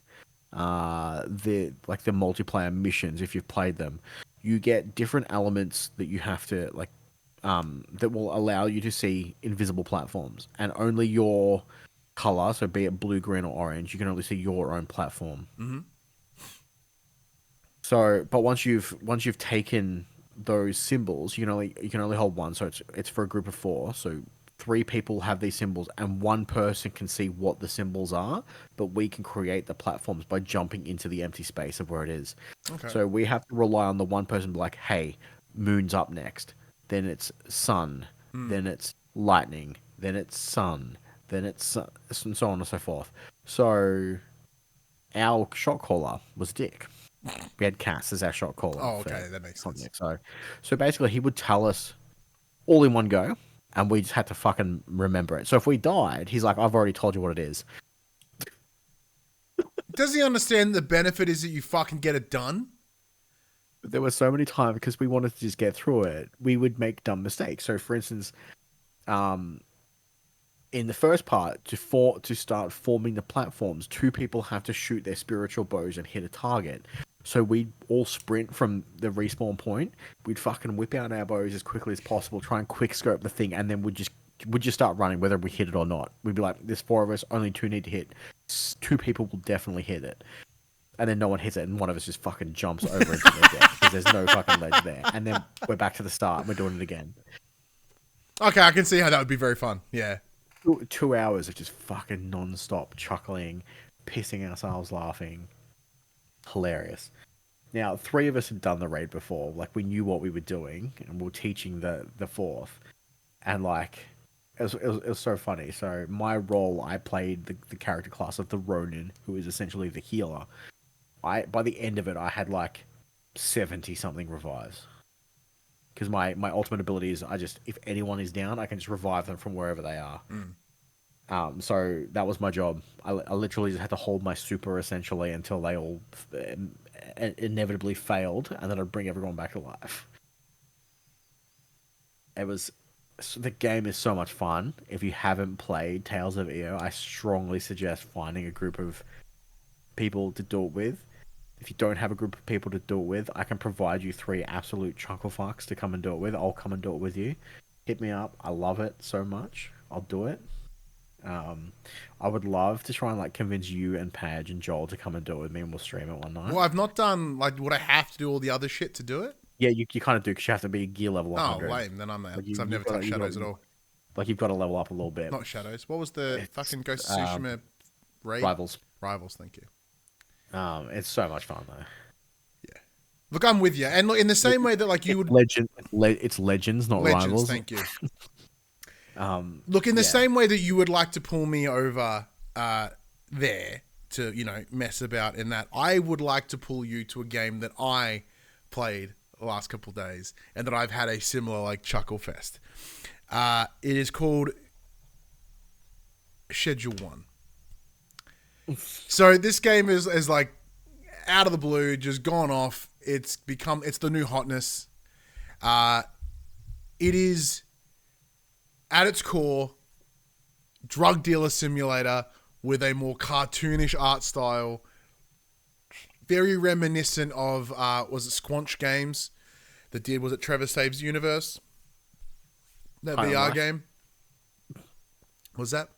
the multiplayer missions, if you've played them, you get different elements that you have to that will allow you to see invisible platforms, and only your color, so be it blue, green, or orange, you can only see your own platform. Mm-hmm. So, but once you've taken those symbols, you can only hold one. So it's for a group of 4. So 3 people have these symbols, and 1 person can see what the symbols are. But we can create the platforms by jumping into the empty space of where it is. Okay. So we have to rely on the 1 person to be like, hey, moon's up next. Then it's sun. Then it's lightning. Then it's sun. Then it's sun, and so on and so forth. So our shot caller was Dick. We had Cass as our shot caller. Oh, okay, that makes sense. So basically, he would tell us all in one go, and we just had to fucking remember it. So if we died, he's like, "I've already told you what it is." Does he understand the benefit is that you fucking get it done? There were so many times because we wanted to just get through it, we would make dumb mistakes. So, for instance, in the first part, to start forming the platforms, 2 people have to shoot their spiritual bows and hit a target. So we'd all sprint from the respawn point. We'd fucking whip out our bows as quickly as possible, try and quick scope the thing, and then we'd just start running whether we hit it or not. We'd be like, there's 4 of us, only 2 need to hit. 2 people will definitely hit it. And then no one hits it, and one of us just fucking jumps over into the deck because there's no fucking ledge there. And then we're back to the start, and we're doing it again. Okay, I can see how that would be very fun. Yeah. 2 hours of just fucking non-stop chuckling, pissing ourselves laughing. Hilarious. Now, 3 of us had done the raid before. Like, we knew what we were doing, and we were teaching the 4th. And, like, it was so funny. So, my role, I played the character class of the Ronin, who is essentially the healer. By the end of it, I had, like, 70-something revives. Because my ultimate ability is if anyone is down, I can just revive them from wherever they are. So that was my job. I literally just had to hold my super essentially until they all inevitably failed, and then I'd bring everyone back to life. It was the game is so much fun. If you haven't played Tales of EO, I strongly suggest finding a group of people to do it with. If you don't have a group of people to do it with, I can provide you 3 absolute chuckle fucks to come and do it with. I'll come and do it with you. Hit me up. I love it so much. I'll do it. I would love to try and like convince you and Padge and Joel to come and do it with me, and we'll stream it one night. Well, I've not done, like, would I have to do all the other shit to do it? Yeah, you kind of do, because you have to be gear level 100. Oh, lame. Then I'm out. Like I've never touched Shadows at all. Like, you've got to level up a little bit. Not Shadows. What was the fucking Ghost of Tsushima raid? Rivals. Rivals, thank you. It's so much fun, though. Yeah. Look, I'm with you. And look, in the same way that, like, you would... It's Legends, not Legends, Rivals. thank you. Look, in the same way that you would like to pull me over there to, you know, mess about in that, I would like to pull you to a game that I played the last couple of days and that I've had a similar, like, chuckle fest. It is called Schedule 1. So this game is like out of the blue, just gone off. It's the new hotness. It is at its core drug dealer simulator with a more cartoonish art style, very reminiscent of was it Squanch Games that did, was it Trevor Saves Universe, that High VR game? Was that?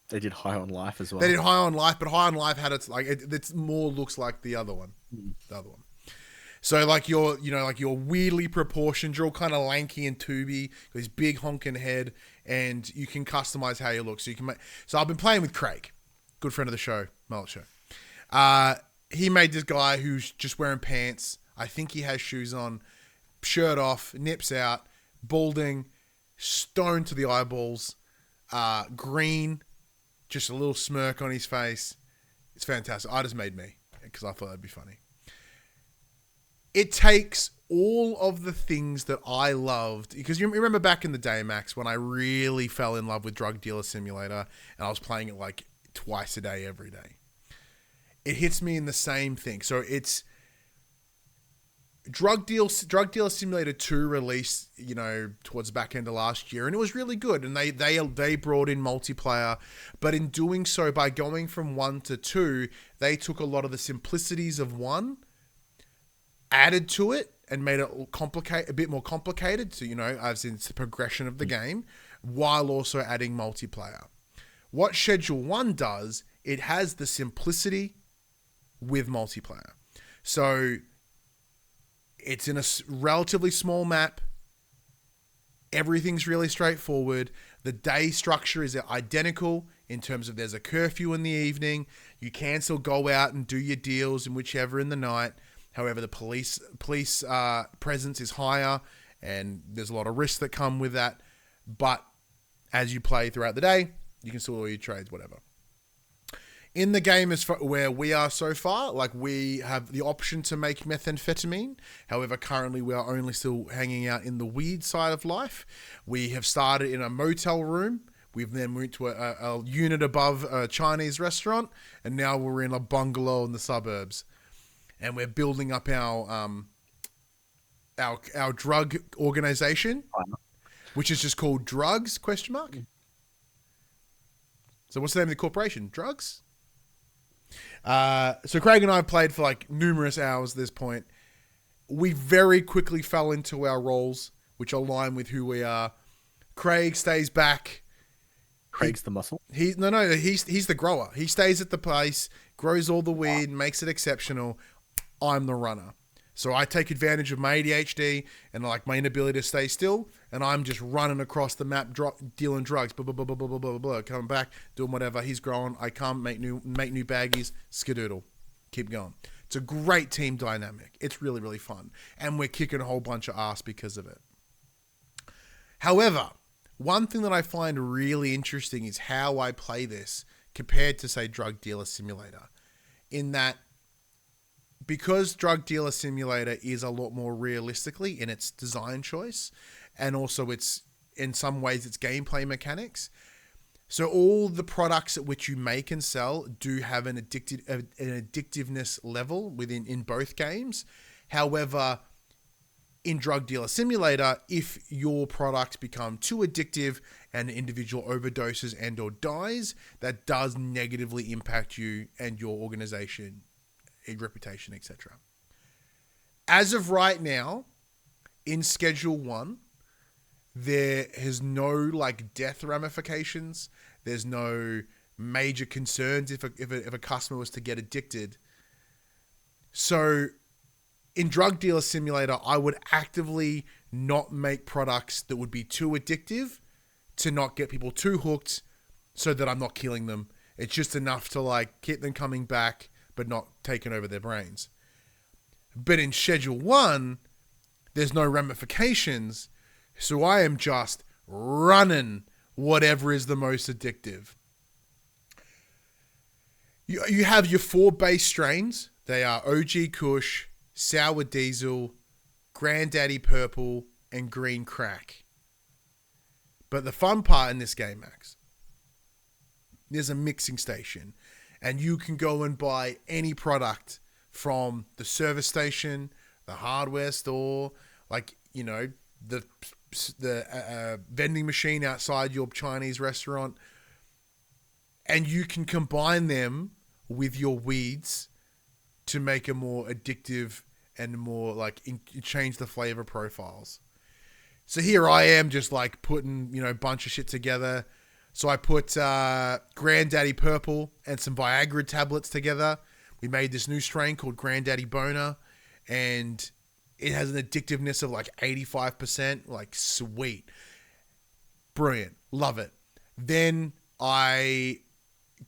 They did High on Life as well. They did High on Life, but High on Life had its like it's more looks like the other one. The other one. So like you're weirdly proportioned, you're all kind of lanky and tubey, this big honking head, and you can customize how you look. So you can make. So I've been playing with Craig, good friend of the show, Mullet Show. He made this guy who's just wearing pants. I think he has shoes on, shirt off, nips out, balding, stoned to the eyeballs, green. Just a little smirk on his face. It's fantastic. I just made me because I thought that'd be funny. It takes all of the things that I loved, because you remember back in the day, Max, when I really fell in love with Drug Dealer Simulator and I was playing it like twice a day, every day. It hits me in the same thing. So it's Drug Dealer Simulator 2 released, you know, towards the back end of last year, and it was really good. And they brought in multiplayer, but in doing so, by going from 1 to 2, they took a lot of the simplicities of 1, added to it, and made it a bit more complicated. So, you know, as in the progression of the game, while also adding multiplayer. What Schedule 1 does, it has the simplicity with multiplayer. So it's in a relatively small map. Everything's really straightforward. The day structure is identical in terms of there's a curfew in the evening. You can still go out and do your deals in whichever in the night. However, the police presence is higher, and there's a lot of risks that come with that. But as you play throughout the day, you can still do your trades, whatever. In the game, as where we are so far, like we have the option to make methamphetamine. However, currently we are only still hanging out in the weed side of life. We have started in a motel room. We've then moved to a unit above a Chinese restaurant, and now we're in a bungalow in the suburbs. And we're building up our drug organization, which is just called Drugs ? So what's the name of the corporation? Drugs? So Craig and I played for like numerous hours at this point. We very quickly fell into our roles, which align with who we are. Craig stays back. Craig's the muscle. He's the grower. He stays at the place, grows all the weed, makes it exceptional. I'm the runner. So I take advantage of my ADHD and like my inability to stay still, and I'm just running across the map, dealing drugs, blah, blah, blah, blah, blah, blah, blah, coming back, doing whatever. He's growing. I come, make new baggies, skedoodle, keep going. It's a great team dynamic. It's really, really fun. And we're kicking a whole bunch of ass because of it. However, one thing that I find really interesting is how I play this compared to, say, Drug Dealer Simulator. In that, because Drug Dealer Simulator is a lot more realistically in its design choice, and also its, in some ways, its gameplay mechanics. So all the products at which you make and sell do have an addictiveness level in both games. However, in Drug Dealer Simulator, if your product become too addictive and an individual overdoses and or dies, that does negatively impact you and your organization, reputation, etc. As of right now, in Schedule 1, there is no like death ramifications. There's no major concerns if a customer was to get addicted. So in Drug Dealer Simulator, I would actively not make products that would be too addictive to not get people too hooked so that I'm not killing them. It's just enough to like keep them coming back but not taking over their brains. But in Schedule 1, there's no ramifications, so I am just running whatever is the most addictive. You have your 4 base strains. They are OG Kush, Sour Diesel, Granddaddy Purple, and Green Crack. But the fun part in this game, Max, there's a mixing station, and you can go and buy any product from the service station, the hardware store, like, you know, the vending machine outside your Chinese restaurant, and you can combine them with your weeds to make a more addictive and more like change the flavor profiles. So here I am just like putting, you know, a bunch of shit together. So I put Granddaddy Purple and some Viagra tablets together. We made this new strain called Granddaddy Boner, and it has an addictiveness of like 85%. Like, sweet. Brilliant. Love it. Then I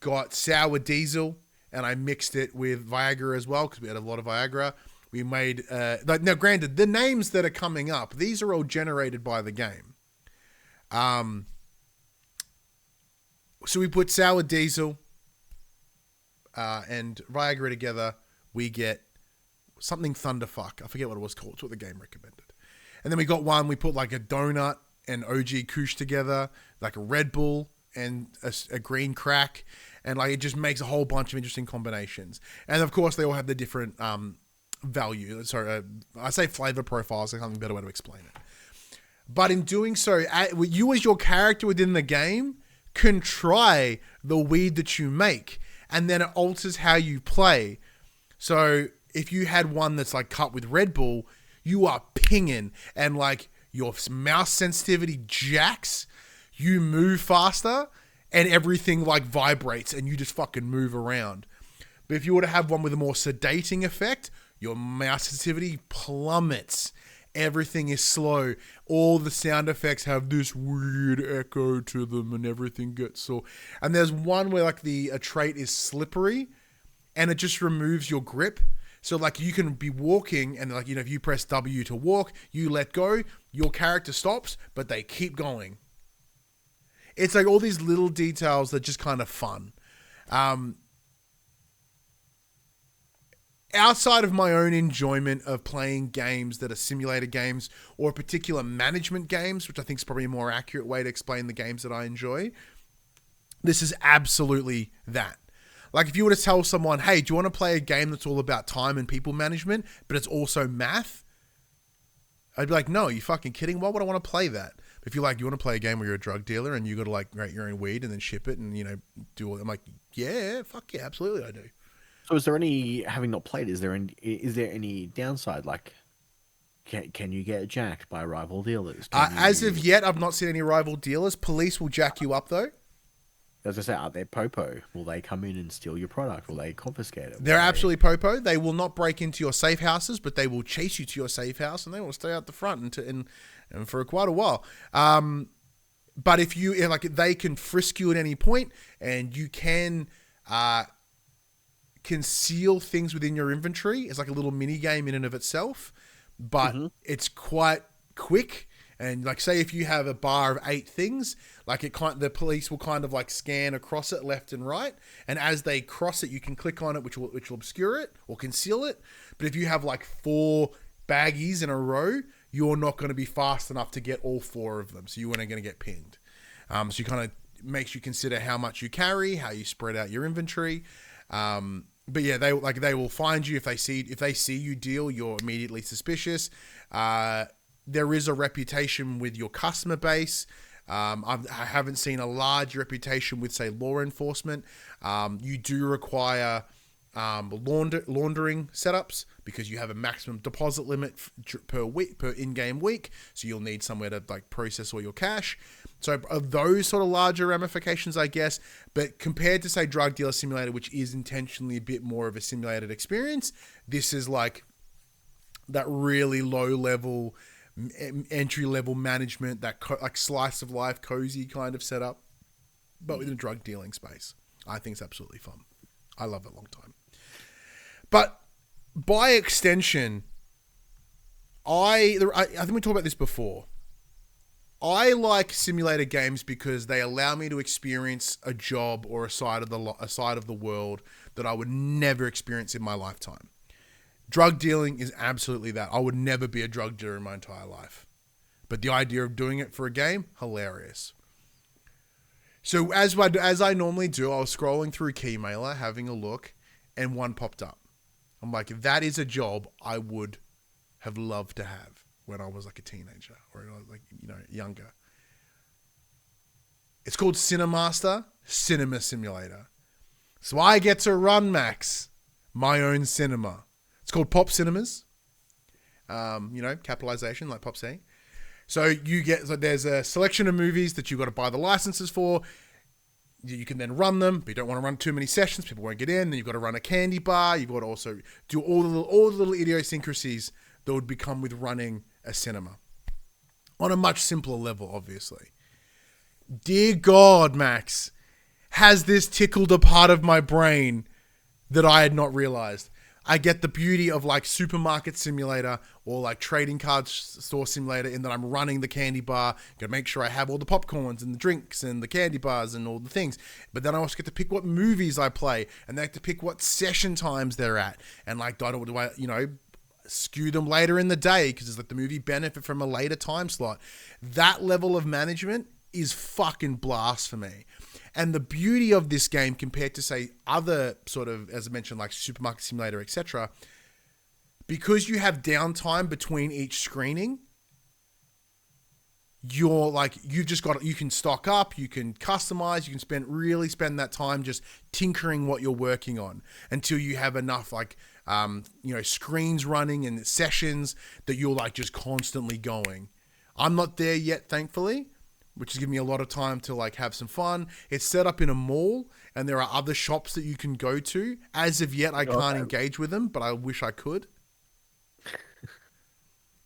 got Sour Diesel, and I mixed it with Viagra as well, because we had a lot of Viagra. We made, now granted, the names that are coming up, these are all generated by the game. So we put Sour Diesel and Viagra together. We get something Thunderfuck. I forget what it was called. It's what the game recommended. And then we got one, we put like a donut and OG Kush together, like a Red Bull and a Green Crack. And like it just makes a whole bunch of interesting combinations. And of course, they all have the different value. Sorry, I say flavor profiles. There's something better way to explain it. But in doing so, you as your character within the game can try the weed that you make, and then it alters how you play. So if you had one that's like cut with Red Bull, you are pinging, and like your mouse sensitivity jacks, you move faster, and everything like vibrates, and you just fucking move around. But if you were to have one with a more sedating effect, your mouse sensitivity plummets. Everything is slow. All the sound effects have this weird echo to them, and everything gets so. And there's one where like a trait is slippery, and it just removes your grip. So like you can be walking, and like, you know, if you press W to walk, you let go, your character stops, but they keep going. It's like all these little details that are just kind of fun. Outside of my own enjoyment of playing games that are simulator games or particular management games, which I think is probably a more accurate way to explain the games that I enjoy, this is absolutely that. Like if you were to tell someone, hey, do you want to play a game that's all about time and people management, but it's also math? I'd be like, no, you fucking kidding? Why would I want to play that? If you're like, you want to play a game where you're a drug dealer and you got to like rate your own weed and then ship it and, you know, do all. I'm like, yeah, fuck yeah, absolutely I do. So is there any, having not played, is there any downside? Like, can you get jacked by rival dealers? As of yet, I've not seen any rival dealers. Police will jack you up though. As I say, are they popo? Will they come in and steal your product? Will they confiscate it? They're absolutely popo. They will not break into your safe houses, but they will chase you to your safe house and they will stay out the front and for quite a while. But if you, like, they can frisk you at any point, and you can conceal things within your inventory. It's like a little mini game in and of itself, but it's quite quick. And like, say if you have a bar of 8 things, like the police will kind of like scan across it left and right. And as they cross it, you can click on it, which will obscure it or conceal it. But if you have like 4 baggies in a row, you're not going to be fast enough to get all 4 of them. So you aren't going to get pinged. So you kind of makes you consider how much you carry, how you spread out your inventory. but yeah, they will find you if they see you deal. You're immediately suspicious. There is a reputation with your customer base. I haven't seen a large reputation with, say, law enforcement. You do require laundering setups because you have a maximum deposit limit per week, per in-game week. So you'll need somewhere to like process all your cash. So those sort of larger ramifications, I guess. But compared to, say, Drug Dealer Simulator, which is intentionally a bit more of a simulated experience, this is like that really low level, entry level management, that like slice of life, cozy kind of setup, but within a drug dealing space. I think it's absolutely fun. I love it a long time. But by extension, I think we talked about this before. I like simulator games because they allow me to experience a job or a side of the world that I would never experience in my lifetime. Drug dealing is absolutely that. I would never be a drug dealer in my entire life. But the idea of doing it for a game, hilarious. So as I normally do, I was scrolling through Keymailer, having a look, and one popped up. I'm like, that is a job I would have loved to have when I was like a teenager or like, younger. It's called Cinemaster CinemaSimulator. So I get to run, Max, my own cinema. It's called Pop Cinemas. Capitalization like PopC. So there's a selection of movies that you've got to buy the licenses for. You can then run them, but you don't want to run too many sessions. People won't get in. Then you've got to run a candy bar. You've got to also do all the little idiosyncrasies that would become with running a cinema. On a much simpler level, obviously. Dear God, Max, has this tickled a part of my brain that I had not realized. I get the beauty of like supermarket simulator or like trading card store simulator in that I'm running the candy bar. Got to make sure I have all the popcorns and the drinks and the candy bars and all the things. But then I also get to pick what movies I play, and they have to pick what session times they're at. And like, do I skew them later in the day because it's like the movie benefit from a later time slot. That level of management is fucking blast for me. And the beauty of this game compared to, say, other sort of, as I mentioned, like Supermarket Simulator, etc., because you have downtime between each screening, you can stock up, you can customize, you can spend that time just tinkering what you're working on until you have enough screens running and sessions that you're like just constantly going. I'm not there yet, thankfully, which is giving me a lot of time to like have some fun. It's set up in a mall and there are other shops that you can go to. As of yet, I can't engage with them, but I wish I could.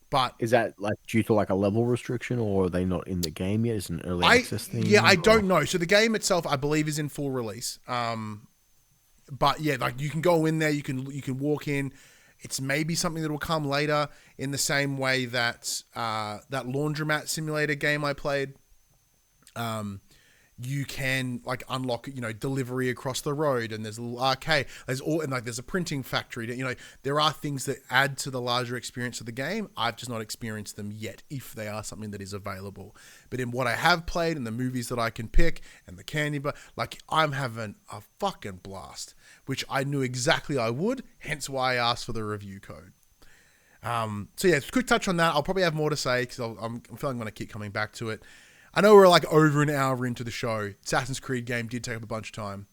But is that like due to like a level restriction, or are they not in the game yet? Is it an early access thing? Yeah, I don't know. So the game itself, I believe, is in full release. But yeah, like you can go in there, you can walk in. It's maybe something that will come later in the same way that that laundromat simulator game I played. You can like unlock, delivery across the road, and there's a little arcade. There's a printing factory. There are things that add to the larger experience of the game. I've just not experienced them yet, if they are something that is available. But in what I have played and the movies that I can pick and the candy bar, like I'm having a fucking blast, which I knew exactly I would. Hence why I asked for the review code. So yeah, quick touch on that. I'll probably have more to say because I'm feeling I'm going to keep coming back to it. I know we're like over an hour into the show. Assassin's Creed game did take up a bunch of time.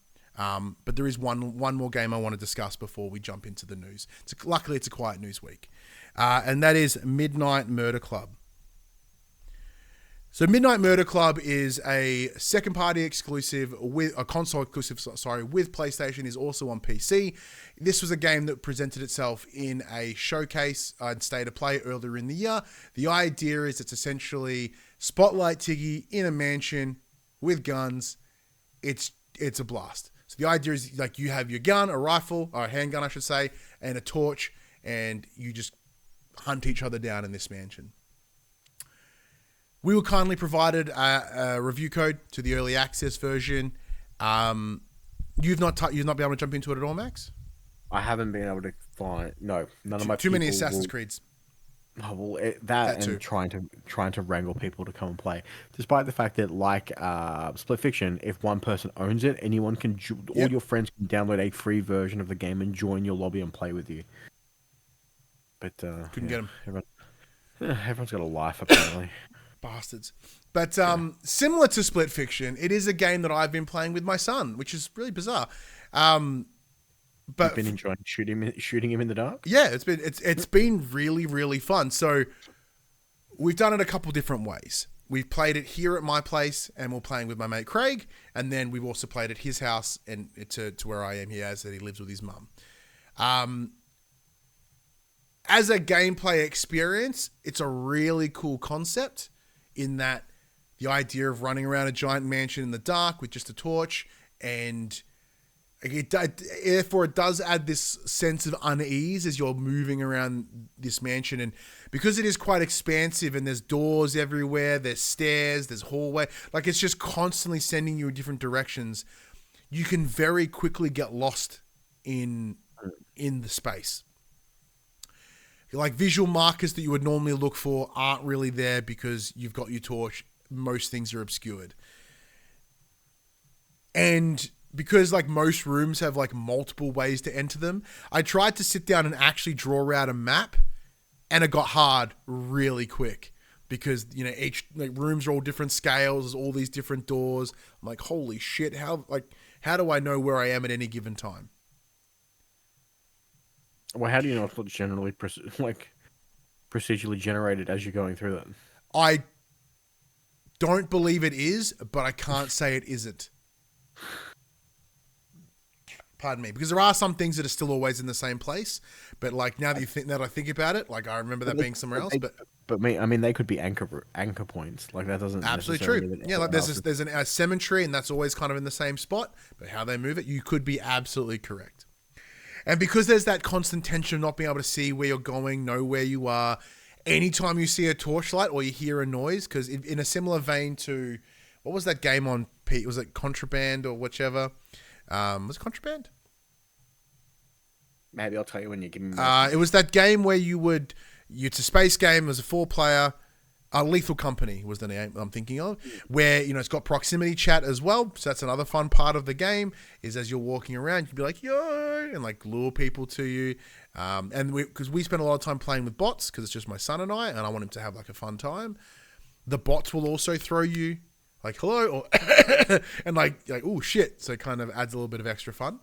But there is one more game I want to discuss before we jump into the news. Luckily, it's a quiet news week. And that is Midnight Murder Club. So Midnight Murder Club is a second-party exclusive, with a console exclusive, with PlayStation, is also on PC. This was a game that presented itself in a showcase and State of Play earlier in the year. The idea is it's essentially Spotlight Tiggy in a mansion with guns. It's a blast. So the idea is like you have your gun, a rifle, or a handgun, I should say, and a torch, and you just hunt each other down in this mansion. We were kindly provided a review code to the early access version. You've not been able to jump into it at all, Max? I haven't been able to find. No, none of my too many Assassin's Creeds. Oh, well, That that and too. trying to wrangle people to come and play, despite the fact that like Split Fiction, if one person owns it, anyone can all Yep. your friends can download a free version of the game and join your lobby and play with you. But Couldn't get yeah, them. everyone's got a life apparently. Bastards. But Yeah, similar to Split Fiction, it is a game that I've been playing with my son, which is really bizarre. Um, you've but been enjoying shooting him in the dark. yeah, it's been really really fun. So we've done it a couple different ways. We've played it here at my place, and we're playing with my mate Craig, and then we've also played at his house and to where I am. He has that he lives with his mum. Um, as a gameplay experience, it's a really cool concept in that the idea of running around a giant mansion in the dark with just a torch, and therefore it does add this sense of unease as you're moving around this mansion. And because it is quite expansive and there's doors everywhere, there's stairs, there's hallway, like it's just constantly sending you in different directions, you can very quickly get lost in the space. Like visual markers that you would normally look for aren't really there because you've got your torch. Most things are obscured. And because like most rooms have like multiple ways to enter them, I tried to sit down and actually draw out a map, and it got hard really quick because each like rooms are all different scales, there's all these different doors. I'm like, holy shit, how do I know where I am at any given time? Well, how do you know if it's generally procedurally generated as you're going through that? I don't believe it is, but I can't say it isn't. Pardon me, because there are some things that are still always in the same place, but like now that I think about it, like I remember that being somewhere else. But I mean, they could be anchor points. Like that doesn't Absolutely necessarily true. mean that Yeah, like everyone else there's a cemetery, and that's always kind of in the same spot. But how they move it, you could be absolutely correct. And because there's that constant tension of not being able to see where you're going, know where you are, anytime you see a torchlight or you hear a noise, because in a similar vein to what was that game on Pete? Was it Contraband or whichever? Was it Contraband? Maybe I'll tell you when you give me. It was that game where it's a space game. It was a 4-player. Lethal Company was the name I'm thinking of, where it's got proximity chat as well. So that's another fun part of the game. Is as you're walking around, you'd be like yo, and like lure people to you. And because we spend a lot of time playing with bots, because it's just my son and I want him to have like a fun time. The bots will also throw you like hello or and like oh shit, so it kind of adds a little bit of extra fun.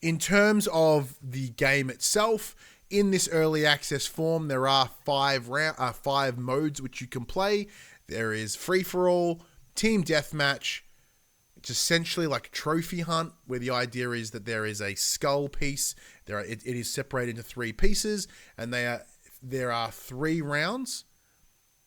In terms of the game itself, in this early access form, there are five modes which you can play. There is free for all, team deathmatch. It's essentially like a trophy hunt, where the idea is that there is a skull piece. It is separated into 3 pieces, and there are 3 rounds,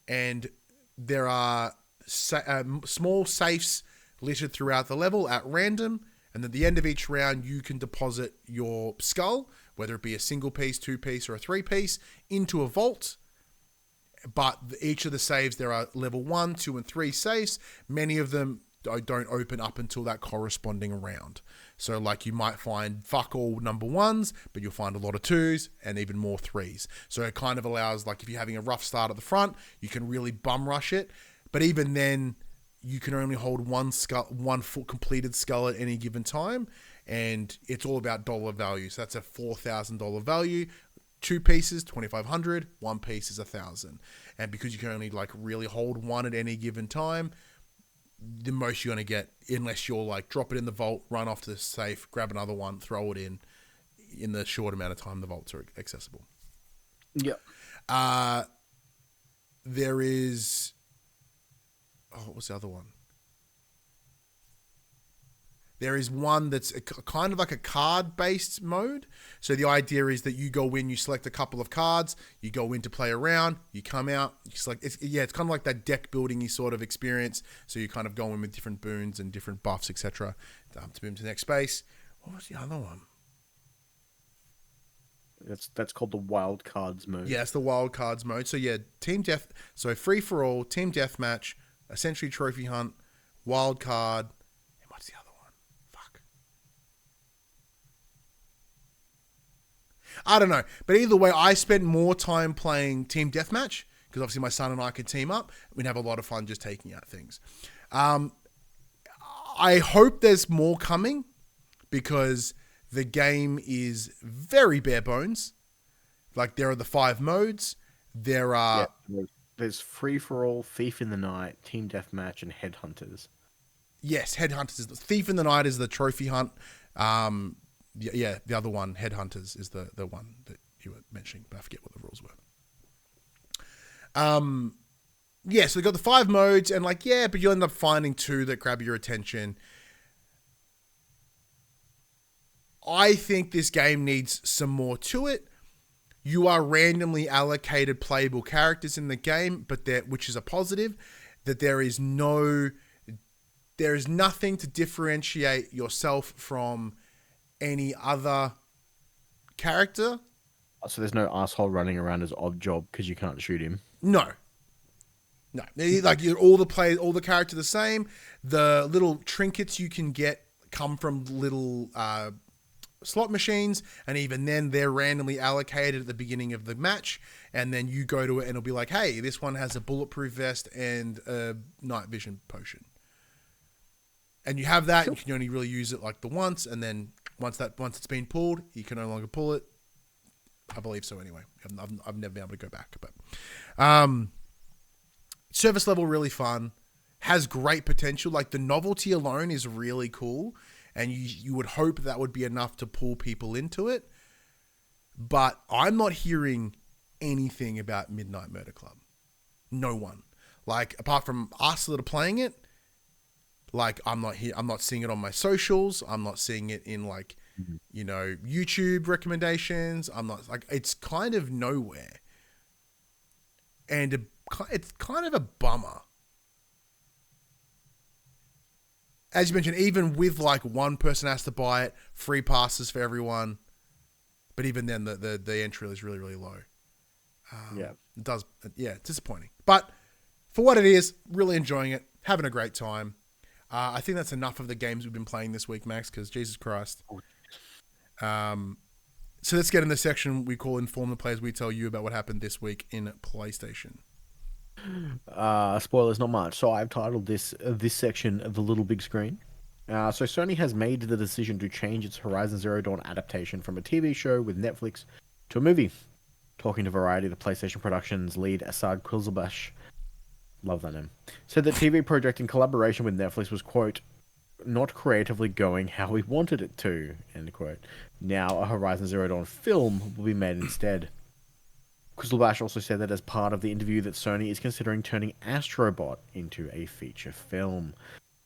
and there are small safes littered throughout the level at random. And at the end of each round, you can deposit your skull, whether it be a single piece, 2-piece, or a 3-piece, into a vault. But each of the saves, there are level 1, 2, and 3 saves. Many of them don't open up until that corresponding round. So like you might find fuck all number 1s, but you'll find a lot of 2s and even more 3s. So it kind of allows, like if you're having a rough start at the front, you can really bum rush it. But even then, you can only hold one full completed skull at any given time, and it's all about dollar value. So that's a $4,000 value. 2 pieces, $2,500. 1 piece is $1,000. And because you can only like really hold one at any given time, the most you're gonna get, unless you're like drop it in the vault, run off to the safe, grab another one, throw it in the short amount of time the vaults are accessible. Yep. There is. What was the other one? There is one that's kind of like a card-based mode. So the idea is that you go in, you select a couple of cards, you go in to play around, you come out, you select. It's kind of like that deck building-y sort of experience. So you kind of go in with different boons and different buffs, etc. To move to the next space. What was the other one? That's called the wild cards mode. Yeah, it's the wild cards mode. So yeah, so free for all, team deathmatch, essentially trophy hunt, wild card, and what's the other one? Fuck. I don't know. But either way, I spent more time playing Team Deathmatch because obviously my son and I could team up. We'd have a lot of fun just taking out things. I hope there's more coming because the game is very bare bones. Like, there are the 5 modes. There are... Yeah, there's free-for-all, Thief in the Night, Team Deathmatch, and Headhunters. Yes, Headhunters. Thief in the Night is the trophy hunt. The other one, Headhunters, is the one that you were mentioning, but I forget what the rules were. So they've got the 5 modes, and but you end up finding 2 that grab your attention. I think this game needs some more to it. You are randomly allocated playable characters in the game, which is a positive, that there is nothing to differentiate yourself from any other character. So there's no asshole running around as Oddjob because you can't shoot him. No. All the characters are the same. The little trinkets you can get come from little slot machines, and even then they're randomly allocated at the beginning of the match, and then you go to it and it'll be like, hey, this one has a bulletproof vest and a night vision potion. And you have that, you can only really use it the once, and then once it's been pulled, you can no longer pull it. I believe so anyway. I've never been able to go back, but surface level really fun, has great potential. The novelty alone is really cool, and you would hope that would be enough to pull people into it. But I'm not hearing anything about Midnight Murder Club. No one. Apart from us that are playing it, I'm not seeing it on my socials. I'm not seeing it in YouTube recommendations. I'm not it's kind of nowhere. And it's kind of a bummer. As you mentioned, even with one person has to buy it, free passes for everyone. But even then, the entry is really, really low. It does, disappointing. But for what it is, really enjoying it, having a great time. I think that's enough of the games we've been playing this week, Max, because Jesus Christ. So let's get in the section we call Inform the Players. We tell you about what happened this week in PlayStation. Spoilers, not much. So I've titled this section The Little Big Screen. So Sony has made the decision to change its Horizon Zero Dawn adaptation from a TV show with Netflix to a movie. Talking to Variety, the PlayStation Productions lead Assad Quilzelbash, love that name, said the TV project in collaboration with Netflix was, quote, not creatively going how we wanted it to, end quote. Now a Horizon Zero Dawn film will be made instead. Quilzelbash also said that as part of the interview that Sony is considering turning Astro Bot into a feature film.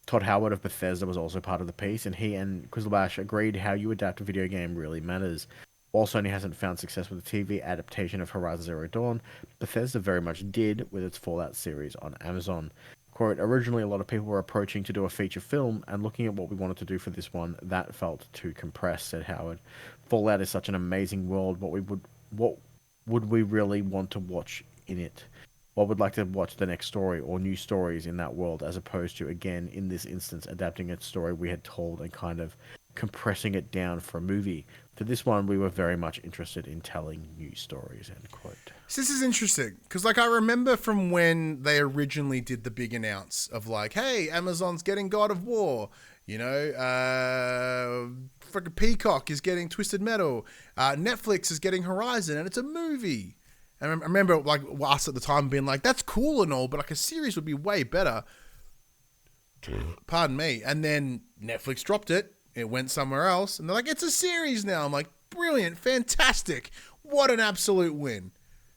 Todd Howard of Bethesda was also part of the piece, and he and Quilzelbash agreed how you adapt a video game really matters. While Sony hasn't found success with the TV adaptation of Horizon Zero Dawn, Bethesda very much did with its Fallout series on Amazon. Quote, originally a lot of people were approaching to do a feature film, and looking at what we wanted to do for this one, that felt too compressed, said Howard. Fallout is such an amazing world, what would we really want to watch in it? Or would like to watch the next story or new stories in that world, as opposed to, again, in this instance, adapting a story we had told and kind of compressing it down for a movie. For this one, we were very much interested in telling new stories, end quote. So this is interesting, because I remember from when they originally did the big announce of hey, Amazon's getting God of War, freaking Peacock is getting Twisted Metal, Netflix is getting Horizon, and it's a movie. And I remember us at the time being that's cool and all, but a series would be way better. Pardon me. And then Netflix dropped it. It went somewhere else, and they're it's a series now. I'm brilliant, fantastic. What an absolute win.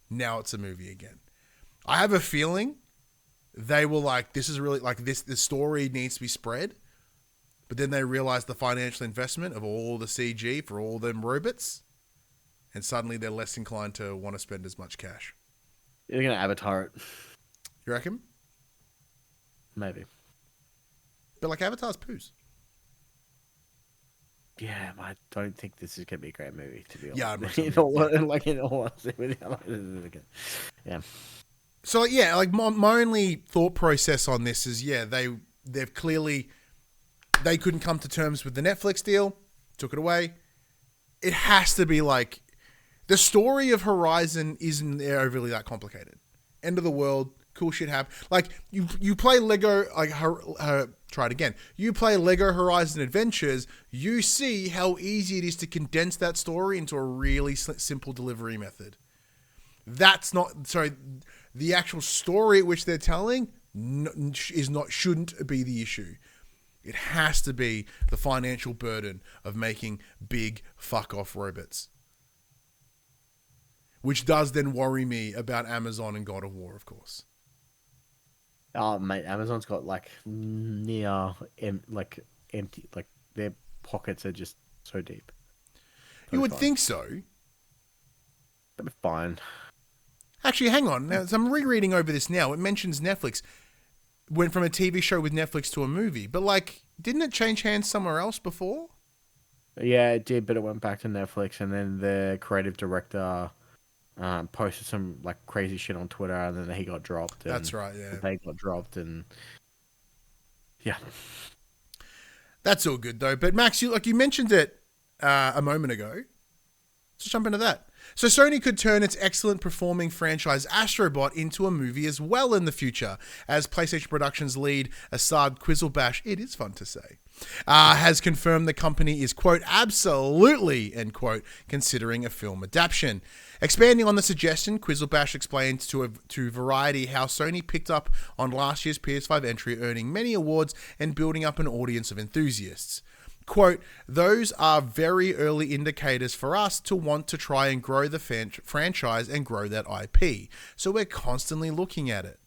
Now it's a movie again. I have a feeling they were this is really, this story needs to be spread. But then they realized the financial investment of all the CG for all them robots, and suddenly they're less inclined to want to spend as much cash. You're going to Avatar it. You reckon? Maybe. But Avatar's poos. Yeah, I don't think this is going to be a great movie, to be honest. Yeah, I'm in all honesty. Yeah. So, my only thought process on this is, they've clearly, they couldn't come to terms with the Netflix deal, took it away. It has to be The story of Horizon isn't overly that complicated. End of the world, cool shit happen. Like you play Lego, like try it again. You play Lego Horizon Adventures, you see how easy it is to condense that story into a really simple delivery method. That's not the actual story at which they're telling shouldn't be the issue. It has to be the financial burden of making big fuck off robots. Which does then worry me about Amazon and God of War, of course. Oh, mate, Amazon's got like empty, like their pockets are just so deep. You would think so. That'd be fine. Actually, hang on. Now, so I'm rereading over this now. It mentions Netflix went from a TV show with Netflix to a movie, but like, didn't it change hands somewhere else before? Yeah, it did, but it went back to Netflix, and then the creative director posted some like crazy shit on Twitter, and then he got dropped. That's right. Yeah, they got dropped, and yeah, that's all good though. But Max, you mentioned it a moment ago. Let's jump into that. So Sony could turn its excellent performing franchise Astro Bot into a movie as well in the future, as PlayStation Productions lead Assad Quizzlebash, it is fun to say, has confirmed the company is, quote, absolutely, end quote, considering a film adaptation. Expanding on the suggestion, Quizzlebash explained to Variety how Sony picked up on last year's PS5 entry, earning many awards and building up an audience of enthusiasts. Quote, those are very early indicators for us to want to try and grow the franchise and grow that IP. So we're constantly looking at it.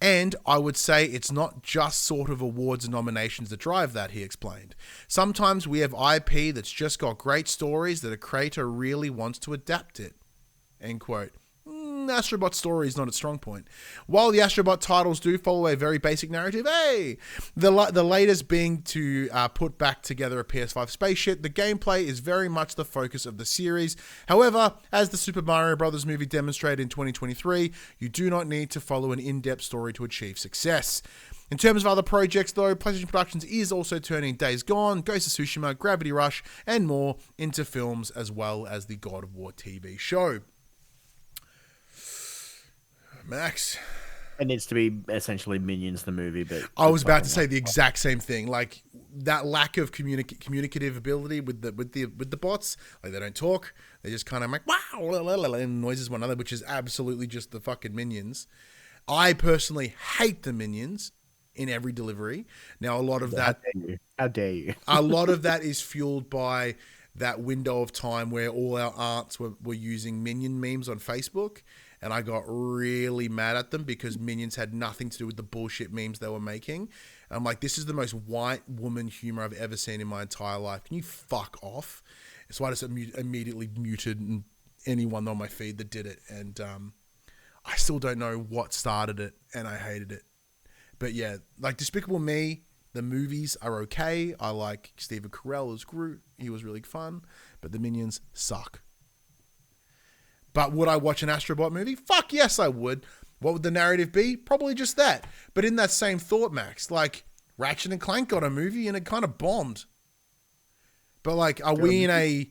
And I would say it's not just sort of awards and nominations that drive that, he explained. Sometimes we have IP that's just got great stories that a creator really wants to adapt it. End quote. Astro Bot's story is not its strong point. While the Astro Bot titles do follow a very basic narrative, the latest being to put back together a PS5 spaceship, the gameplay is very much the focus of the series. However, as the Super Mario Bros. Movie demonstrated in 2023, you do not need to follow an in-depth story to achieve success. In terms of other projects, though, PlayStation Productions is also turning Days Gone, Ghost of Tsushima, Gravity Rush, and more into films, as well as the God of War TV show. Max, it needs to be essentially Minions the movie, but I was about to say the exact same thing. Like that lack of communicative ability with the bots, like they don't talk, they just kind of like wow and noises one another, which is absolutely just the fucking Minions. I personally hate the Minions in every delivery. Now a lot of that, how dare you? A lot of that is fueled by that window of time where all our aunts were using Minion memes on Facebook. And I got really mad at them because Minions had nothing to do with the bullshit memes they were making. And I'm like, this is the most white woman humor I've ever seen in my entire life. Can you fuck off? So I just immediately muted anyone on my feed that did it. And I still don't know what started it, and I hated it. But yeah, like Despicable Me, the movies are okay. I like Stephen Carell as Groot. He was really fun. But the Minions suck. But would I watch an Astro Bot movie? Fuck yes, I would. What would the narrative be? Probably just that. But in that same thought, Max, like Ratchet and Clank got a movie and it kind of bombed. But like, are we in a?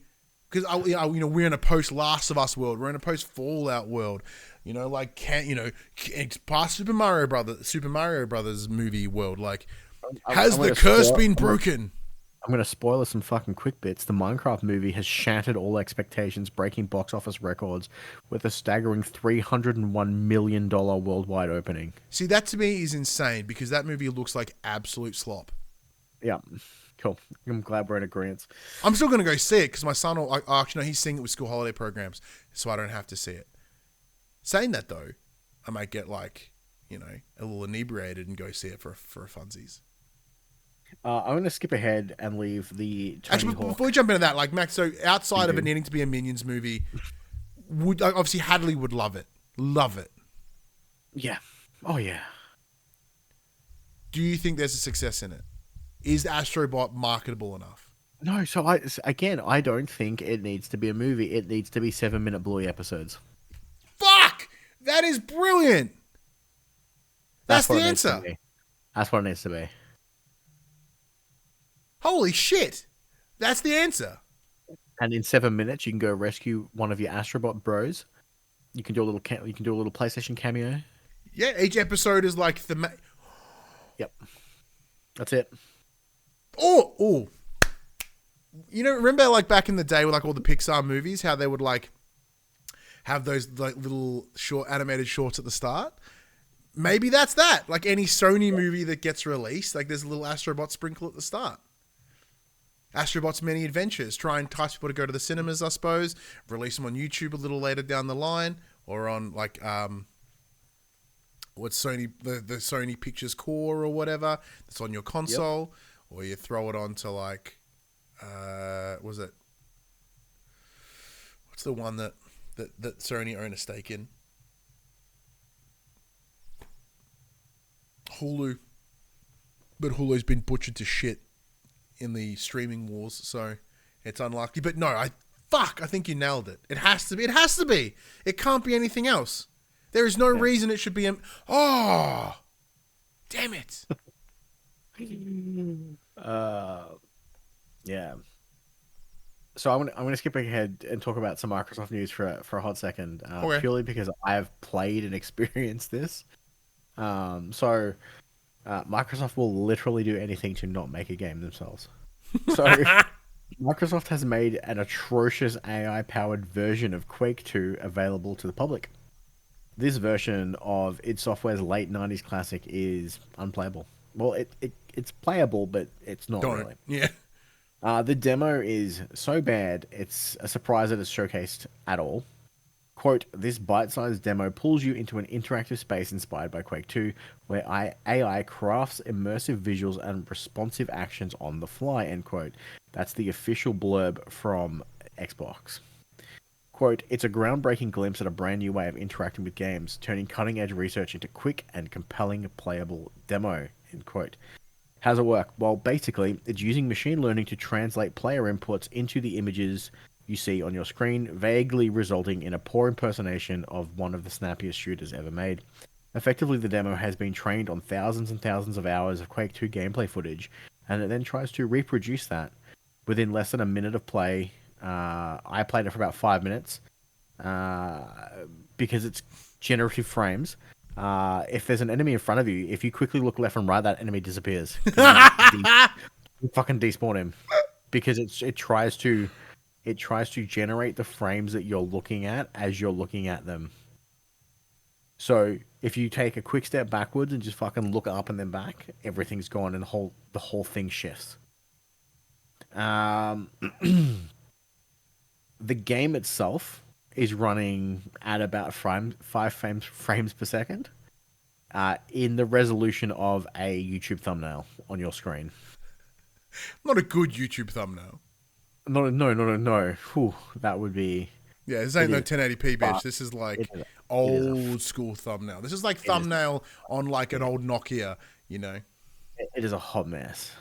Because we're in a post Last of Us world. We're in a post Fallout world. It's past Super Mario Brothers movie world. Like, has the curse been broken? I'm going to spoil some fucking quick bits. The Minecraft movie has shattered all expectations, breaking box office records with a staggering $301 million worldwide opening. See, that to me is insane because that movie looks like absolute slop. Yeah, cool. I'm glad we're in agreement. I'm still going to go see it because my son he's seeing it with school holiday programs, so I don't have to see it. Saying that, though, I might get a little inebriated and go see it for funsies. I'm going to skip ahead and leave the Tony Hawk. Before we jump into that, like Max, so outside of it needing to be a Minions movie, obviously Hadley would love it. Love it. Yeah. Oh, yeah. Do you think there's a success in it? Is Astro Bot marketable enough? No, so I don't think it needs to be a movie. It needs to be 7-minute Bluey episodes. Fuck! That is brilliant! That's the answer. That's what it needs to be. Holy shit. That's the answer. And in 7 minutes, you can go rescue one of your Astro Bot bros. You can do a little you can do a little PlayStation cameo. Yeah, each episode is like Yep, that's it. oh. You know, remember like back in the day with like all the Pixar movies, how they would like have those like little short animated shorts at the start? Maybe that's that. Like any Sony movie that gets released, like there's a little Astro Bot sprinkle at the start. Astro Bot's Many Adventures. Try and entice people to go to the cinemas, I suppose. Release them on YouTube a little later down the line, or on like what's Sony the Sony Pictures Core or whatever that's on your console, or you throw it onto like was it? What's the one that Sony own a stake in? Hulu. But Hulu's been butchered to shit in the streaming wars, so it's unlikely. But no, I think you nailed it. It has to be. It has to be. It can't be anything else. There is no reason it should be. Oh, damn it. Yeah. So I'm gonna skip ahead and talk about some Microsoft news for a hot second, purely because I've played and experienced this. Microsoft will literally do anything to not make a game themselves. So Microsoft has made an atrocious AI-powered version of Quake II available to the public. This version of id Software's late 90s classic is unplayable. Well, it's playable, but it's not really. Yeah. The demo is so bad, it's a surprise that it's showcased at all. Quote, this bite-sized demo pulls you into an interactive space inspired by Quake II, where AI crafts immersive visuals and responsive actions on the fly, end quote. That's the official blurb from Xbox. Quote, it's a groundbreaking glimpse at a brand new way of interacting with games, turning cutting-edge research into quick and compelling playable demo, end quote. How's it work? Well, basically, it's using machine learning to translate player inputs into the images you see on your screen, vaguely resulting in a poor impersonation of one of the snappiest shooters ever made. Effectively, the demo has been trained on thousands and thousands of hours of Quake 2 gameplay footage, and it then tries to reproduce that within less than a minute of play. I played it for about 5 minutes because it's generative frames. If there's an enemy in front of you, if you quickly look left and right, that enemy disappears. You fucking despawn him because it tries to generate the frames that you're looking at as you're looking at them. So if you take a quick step backwards and just fucking look up and then back, everything's gone and the whole thing shifts. The game itself is running at about 5 frames per second in the resolution of a YouTube thumbnail on your screen. Not a good YouTube thumbnail. No. Whew, that would be... Yeah, this ain't no 1080p, bitch. This is like old school thumbnail. This is like thumbnail on like an old Nokia, you know? It is a hot mess.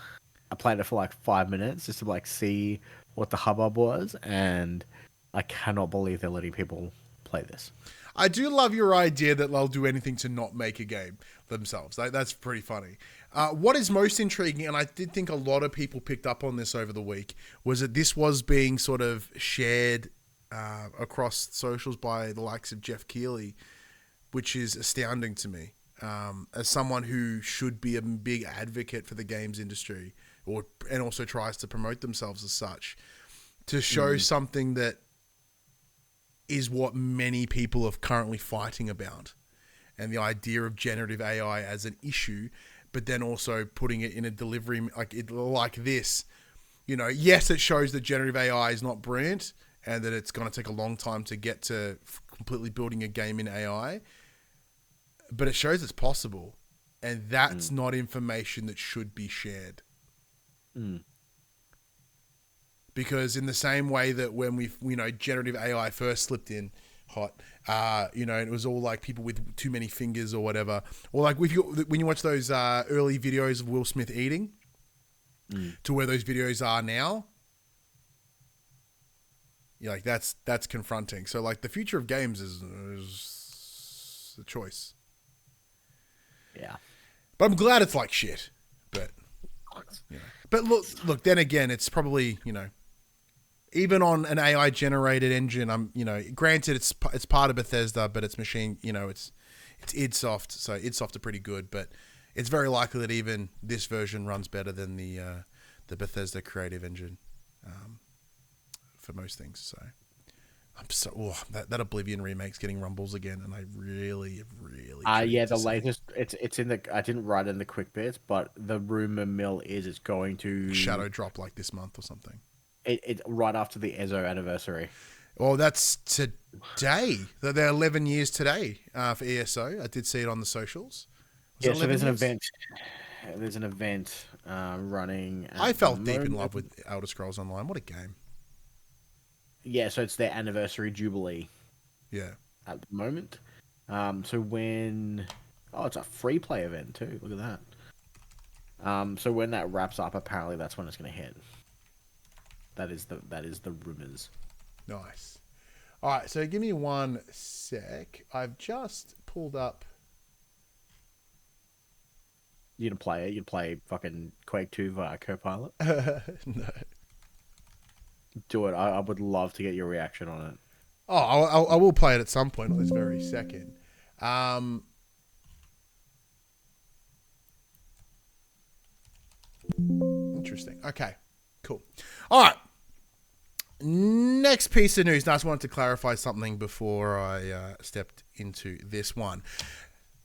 I played it for like 5 minutes just to like see what the hubbub was, and I cannot believe they're letting people play this. I do love your idea that they'll do anything to not make a game themselves. That's pretty funny. What is most intriguing, and I did think a lot of people picked up on this over the week, was that this was being sort of shared across socials by the likes of Jeff Keighley, which is astounding to me. As someone who should be a big advocate for the games industry, and also tries to promote themselves as such, to show something that is what many people are currently fighting about, and the idea of generative AI as an issue, but then also putting it in a delivery like this. You know, yes, it shows that generative AI is not brilliant and that it's going to take a long time to get to completely building a game in AI, but it shows it's possible, and that's not information that should be shared. Because in the same way that when generative AI first slipped in hot, it was all like people with too many fingers or whatever, or like when you watch those early videos of Will Smith eating, to where those videos are now, you're like, that's confronting. So like the future of games is a choice. Yeah, but I'm glad it's like shit. But but look. Then again, it's probably even on an AI generated engine, granted it's part of Bethesda, but it's machine, it's idsoft, so idsoft are pretty good, but it's very likely that even this version runs better than the Bethesda creative engine for most things. So that Oblivion remake's getting rumbles again, and I really the latest it's in the, I didn't write in the quick bits, but the rumor mill is it's going to shadow drop like this month or something. It right after the ESO anniversary. Well, that's today. They're 11 years today for ESO. I did see it on the socials. So there's an event. There's an event running. I felt deep in love with Elder Scrolls Online. What a game! Yeah, so it's their anniversary jubilee. Yeah. At the moment, so when it's a free play event too. Look at that. So when that wraps up, apparently that's when it's going to hit. That is the rumors. Nice. All right, so give me one sec. I've just pulled up. You gonna play it? You play fucking Quake II via Copilot? No. Do it. I would love to get your reaction on it. Oh, I will play it at some point, not this very second. Interesting. Okay, cool. All right. Next piece of news. Now, I just wanted to clarify something before I stepped into this one.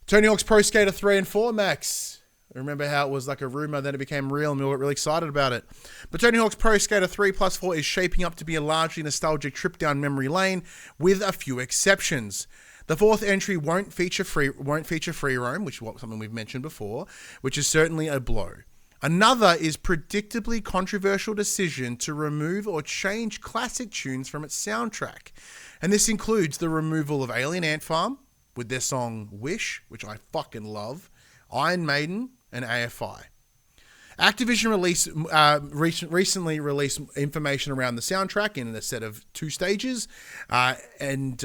Tony Hawk's Pro Skater 3 and 4, Max. Remember how it was like a rumor, then it became real, and we were really excited about it. But Tony Hawk's Pro Skater 3 plus 4 is shaping up to be a largely nostalgic trip down memory lane, with a few exceptions. The fourth entry won't feature free roam, which is something we've mentioned before, which is certainly a blow. Another is predictably controversial decision to remove or change classic tunes from its soundtrack. And this includes the removal of Alien Ant Farm with their song Wish, which I fucking love, Iron Maiden, and AFI. Activision recently released information around the soundtrack in a set of 2 stages, and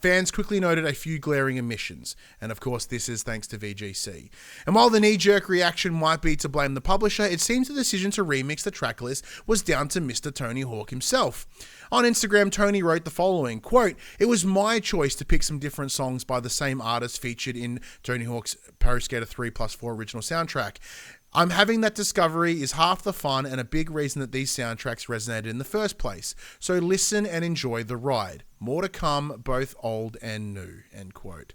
fans quickly noted a few glaring omissions. And of course, this is thanks to VGC. And while the knee-jerk reaction might be to blame the publisher, it seems the decision to remix the track list was down to Mr. Tony Hawk himself. On Instagram, Tony wrote the following, quote, "It was my choice to pick some different songs by the same artist featured in Tony Hawk's Pro Skater 3 plus 4 original soundtrack. I'm having that discovery is half the fun and a big reason that these soundtracks resonated in the first place. So listen and enjoy the ride. More to come, both old and new," end quote.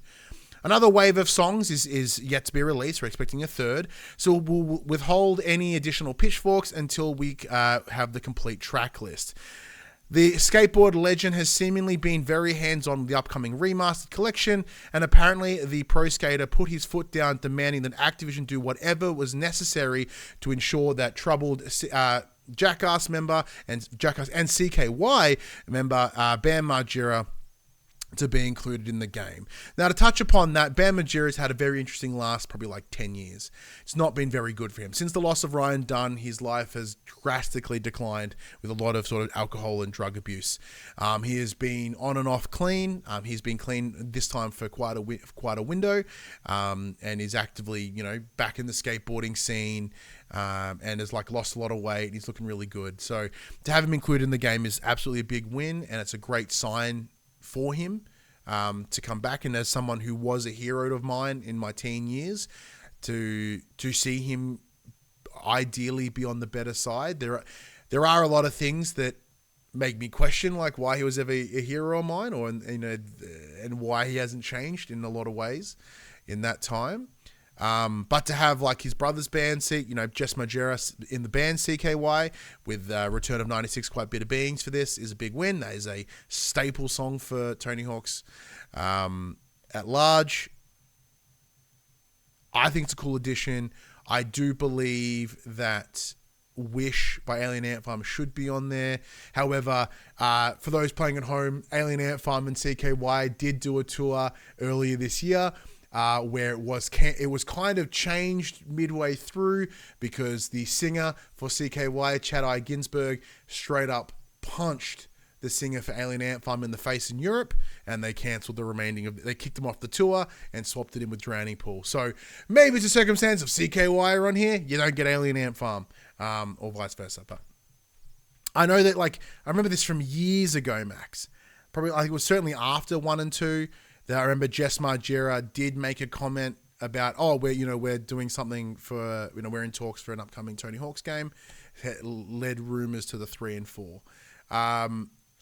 Another wave of songs is yet to be released. We're expecting a third. So we'll withhold any additional pitchforks until we have the complete track list. The skateboard legend has seemingly been very hands-on with the upcoming remastered collection, and apparently the Pro Skater put his foot down, demanding that Activision do whatever was necessary to ensure that troubled Jackass member and CKY member Bam Margera to be included in the game. Now, to touch upon that, Bam Margera's had a very interesting last probably like 10 years. It's not been very good for him. Since the loss of Ryan Dunn, his life has drastically declined with a lot of sort of alcohol and drug abuse. He has been on and off clean. He's been clean this time for quite a window, and is actively, back in the skateboarding scene, and has lost a lot of weight. He's looking really good. So to have him included in the game is absolutely a big win, and it's a great sign for him to come back. And as someone who was a hero of mine in my teen years, to see him ideally be on the better side, there are a lot of things that make me question why he was ever a hero of mine, or and why he hasn't changed in a lot of ways in that time. But to have his brother's band, Jess Margera in the band CKY with return of 96 Quite Bitter Beings for this is a big win. That is a staple song for Tony Hawk's at large. I think it's a cool addition. I do believe that Wish by Alien Ant Farm should be on there. However, for those playing at home, Alien Ant Farm and CKY did do a tour earlier this year, where it was kind of changed midway through because the singer for CKY, Chad I. Ginsberg, straight up punched the singer for Alien Ant Farm in the face in Europe, and they cancelled they kicked him off the tour and swapped it in with Drowning Pool. So maybe it's a circumstance of CKY are on here, you don't get Alien Ant Farm, or vice versa. But I know that, like, I remember this from years ago, Max. Probably, I think it was certainly after 1 and 2 that I remember Jess Margera did make a comment about, we're doing something for, we're in talks for an upcoming Tony Hawk's game. It led rumors to the 3 and 4.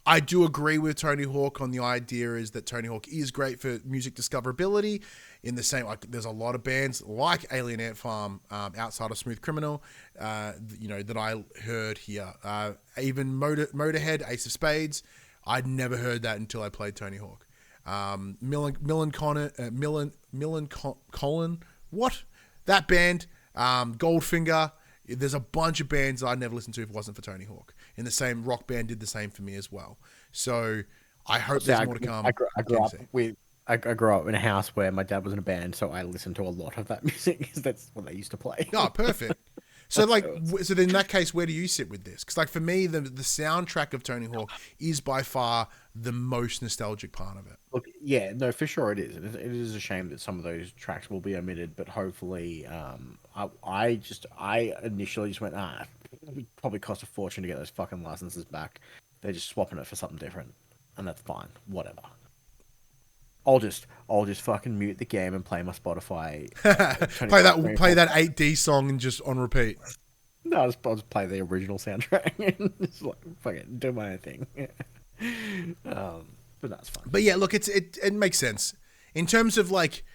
I do agree with Tony Hawk on the idea is that Tony Hawk is great for music discoverability. In the same, like, there's a lot of bands like Alien Ant Farm, outside of Smooth Criminal, that I heard here. Even Motorhead, Ace of Spades, I'd never heard that until I played Tony Hawk. Colin, what? That band, Goldfinger. There's a bunch of bands I'd never listened to if it wasn't for Tony Hawk. And the same Rock Band did the same for me as well. So I hope there's more to come. I grew up in a house where my dad was in a band, so I listened to a lot of that music because that's what they used to play. Oh, perfect. So so in that case, where do you sit with this? Because like for me, the soundtrack of Tony Hawk is by far the most nostalgic part of it. Look, yeah, no, for sure it is. It is a shame that some of those tracks will be omitted, but hopefully, I initially just went, it would probably cost a fortune to get those fucking licenses back. They're just swapping it for something different, and that's fine. Whatever. I'll just fucking mute the game and play my Spotify. play that 8D song and just on repeat. No, I'll just play the original soundtrack and just like fucking do my own thing. But that's fine. But yeah, look, it makes sense in terms of like.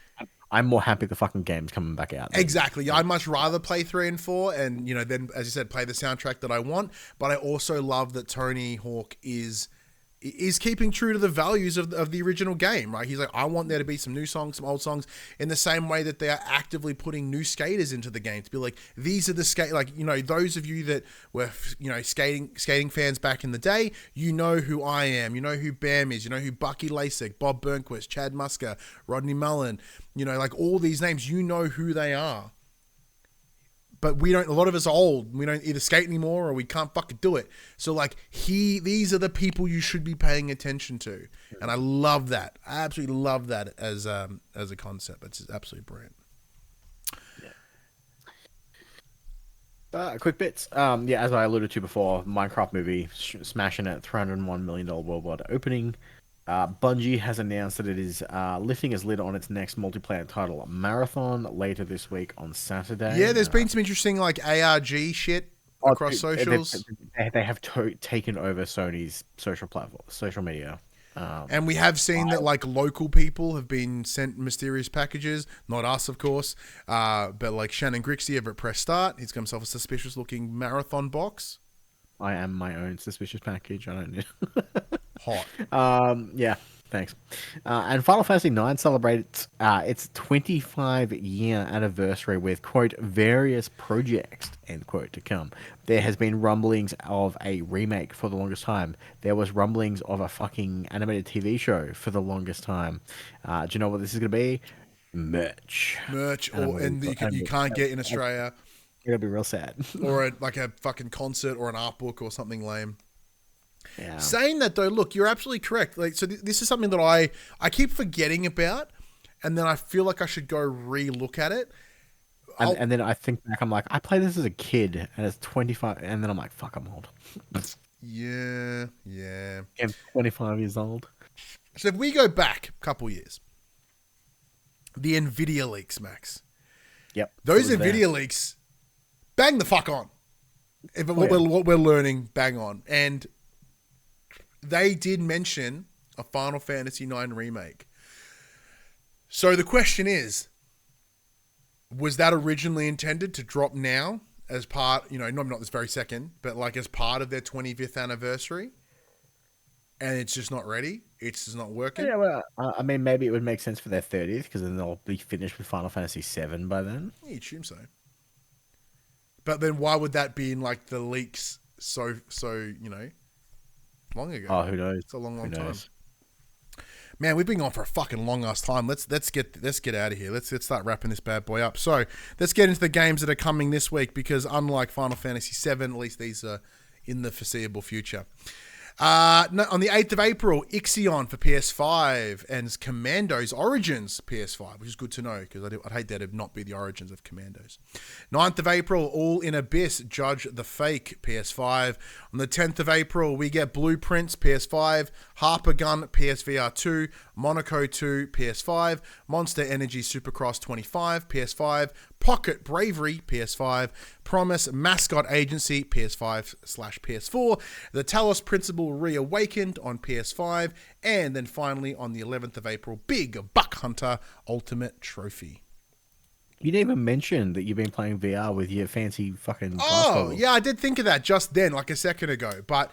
I'm more happy the fucking game's coming back out. Exactly. I'd much rather play 3 and 4 and, then, as you said, play the soundtrack that I want. But I also love that Tony Hawk is keeping true to the values of the original game, right? He's like, I want there to be some new songs, some old songs, in the same way that they are actively putting new skaters into the game to be like, these are the those of you that were, skating fans back in the day, you know who I am, you know who Bam is, you know who Bucky Lasek, Bob Burnquist, Chad Musker, Rodney Mullen, like all these names, you know who they are. But a lot of us are old. We don't either skate anymore or we can't fucking do it. So like these are the people you should be paying attention to. And I love that. I absolutely love that as a concept. It's absolutely brilliant. Quick bits. As I alluded to before, Minecraft movie smashing at $301 million worldwide opening. Bungie has announced that it is lifting its lid on its next multiplayer title, Marathon, later this week on Saturday. Yeah, there's been some interesting like ARG shit across socials. They have taken over Sony's social media. And we have seen that like local people have been sent mysterious packages. Not us, of course, but like Shannon Grixie over at Press Start. He's got himself a suspicious looking Marathon box. I am my own suspicious package. I don't need. Hot. Yeah, thanks. And Final Fantasy IX celebrates its 25-year anniversary with, quote, various projects, end quote, to come. There has been rumblings of a remake for the longest time. There was rumblings of a fucking animated TV show for the longest time. Do you know what this is going to be? Merch, and you can't get in Australia. It'll be real sad. Or a fucking concert or an art book or something lame. Yeah. Saying that though, look, you're absolutely correct. Like, so this is something that I keep forgetting about, and then I feel like I should go re-look at it. And then I think back, I'm like, I played this as a kid, and it's 25, and then I'm like, fuck, I'm old. Yeah. I'm 25 years old. So if we go back a couple years, the NVIDIA leaks, Max. Yep. Those NVIDIA leaks, bang the fuck on. What we're learning, bang on. And they did mention a Final Fantasy IX remake. So the question is, was that originally intended to drop now as part, not this very second, but like as part of their 25th anniversary? And it's just not ready? It's just not working? Yeah, well, I mean, maybe it would make sense for their 30th, because then they'll be finished with Final Fantasy VII by then. Yeah, you'd assume so. But then why would that be in like the leaks so long ago? Oh, who knows? It's a long time. Man, we've been on for a fucking long ass time. Let's get out of here. Let's start wrapping this bad boy up. So let's get into the games that are coming this week, because unlike Final Fantasy VII, at least these are in the foreseeable future. No, on the 8th of April, Ixion for PS5 and Commandos Origins PS5, which is good to know because I'd hate that to not be the Origins of Commandos. 9th of April, All in Abyss, Judge the Fake PS5. On the 10th of April, we get Blueprints PS5, Harper Gun PSVR 2, Monaco 2 PS5, Monster Energy Supercross 25 PS5, Pocket Bravery PS5, Promise Mascot Agency PS5/PS4, The Talos Principle Reawakened on PS5, and then finally on the 11th of April, Big Buck Hunter Ultimate Trophy. You didn't even mention that you've been playing VR with your fancy fucking glass Oh, goggles. yeah, I did think of that just then, like a second ago, but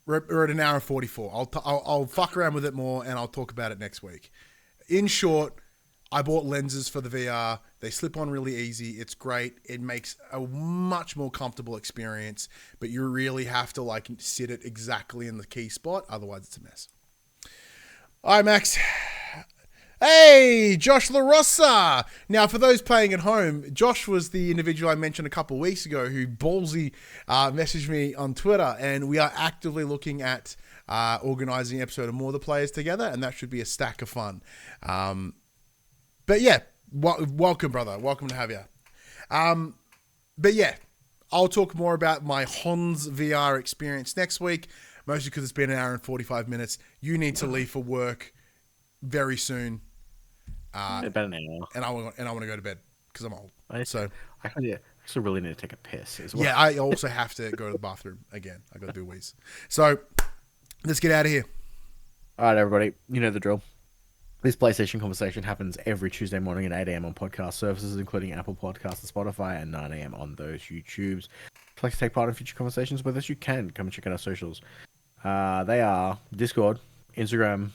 we're at an hour and 44. I'll fuck around with it more and I'll talk about it next week. In short, I bought lenses for the VR. They slip on really easy. It's great. It makes a much more comfortable experience, but you really have to like sit it exactly in the key spot. Otherwise, it's a mess. All right, Max. Hey, Josh LaRossa. Now, for those playing at home, Josh was the individual I mentioned a couple of weeks ago who ballsy messaged me on Twitter, and we are actively looking at organizing an episode of More the Players together, and that should be a stack of fun. But yeah, welcome, brother. Welcome to have you. But yeah, I'll talk more about my Hans VR experience next week, mostly because it's been an hour and 45 minutes. You need to leave for work very soon. About an hour. And I want to go to bed because I'm old. I also really need to take a piss as well. Yeah, I also have to go to the bathroom again. I got to do wheeze. So let's get out of here. All right, everybody. You know the drill. This PlayStation conversation happens every Tuesday morning at 8 a.m. on podcast services, including Apple Podcasts and Spotify, and 9 a.m. on those YouTubes. If you'd like to take part in future conversations with us, you can. Come and check out our socials. They are Discord, Instagram,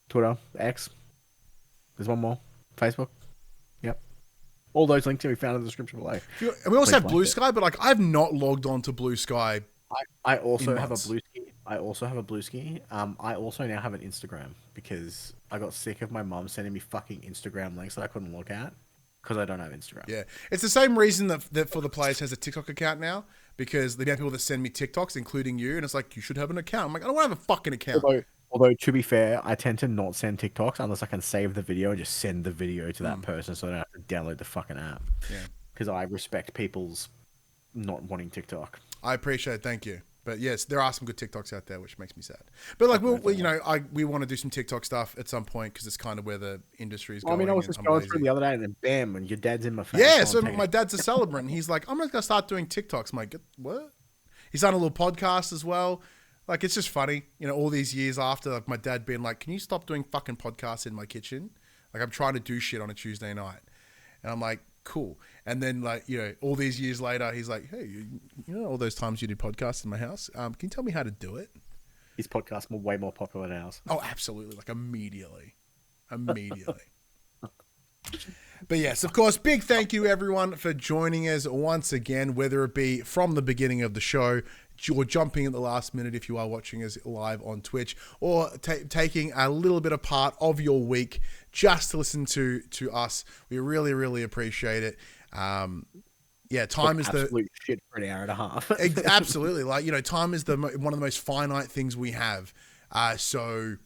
Twitter, X. There's one more. Facebook. Yep. All those links can be found in the description below. And we also have Blue Sky, but like I've not logged on to Blue Sky. I also have a Blue Ski. I also now have an Instagram because I got sick of my mum sending me fucking Instagram links that I couldn't look at because I don't have Instagram. Yeah. It's the same reason that For the Players has a TikTok account now, because the amount of people that send me TikToks, including you, and it's like, you should have an account. I'm like, I don't want to have a fucking account. Although, to be fair, I tend to not send TikToks unless I can save the video and just send the video to that person so I don't have to download the fucking app. Yeah. Because I respect people's not wanting TikTok. I appreciate it. Thank you. But yes, there are some good TikToks out there, which makes me sad. But like, we want to do some TikTok stuff at some point because it's kind of where the industry is going. I was just going through the other day and then bam, and your dad's in my face. Yeah, so my dad's a celebrant. And he's like, I'm just going to start doing TikToks. I'm like, what? He's done a little podcast as well. Like, it's just funny, all these years after, like, my dad being like, can you stop doing fucking podcasts in my kitchen? Like, I'm trying to do shit on a Tuesday night. And I'm like, cool. And then, like, all these years later, he's like, hey, all those times you did podcasts in my house, can you tell me how to do it? His podcast way more popular than ours. Oh, absolutely. Like, immediately. But yes, of course, big thank you, everyone, for joining us once again, whether it be from the beginning of the show or jumping at the last minute if you are watching us live on Twitch, or taking a little bit of part of your week just to listen to us. We really, really appreciate it. Time is absolute shit for an hour and a half. Absolutely. Like, time is one of the most finite things we have. So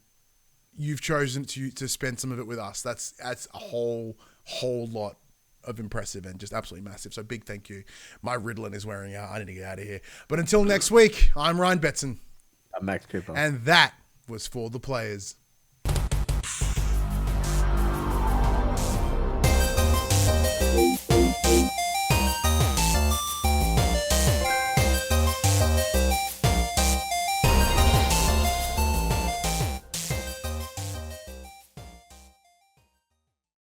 you've chosen to spend some of it with us. That's a whole lot of impressive and just absolutely massive. So big thank you. My Ritalin is wearing out. I need to get out of here. But until next week, I'm Ryan Betson. I'm Max Cooper. And that was For the Players.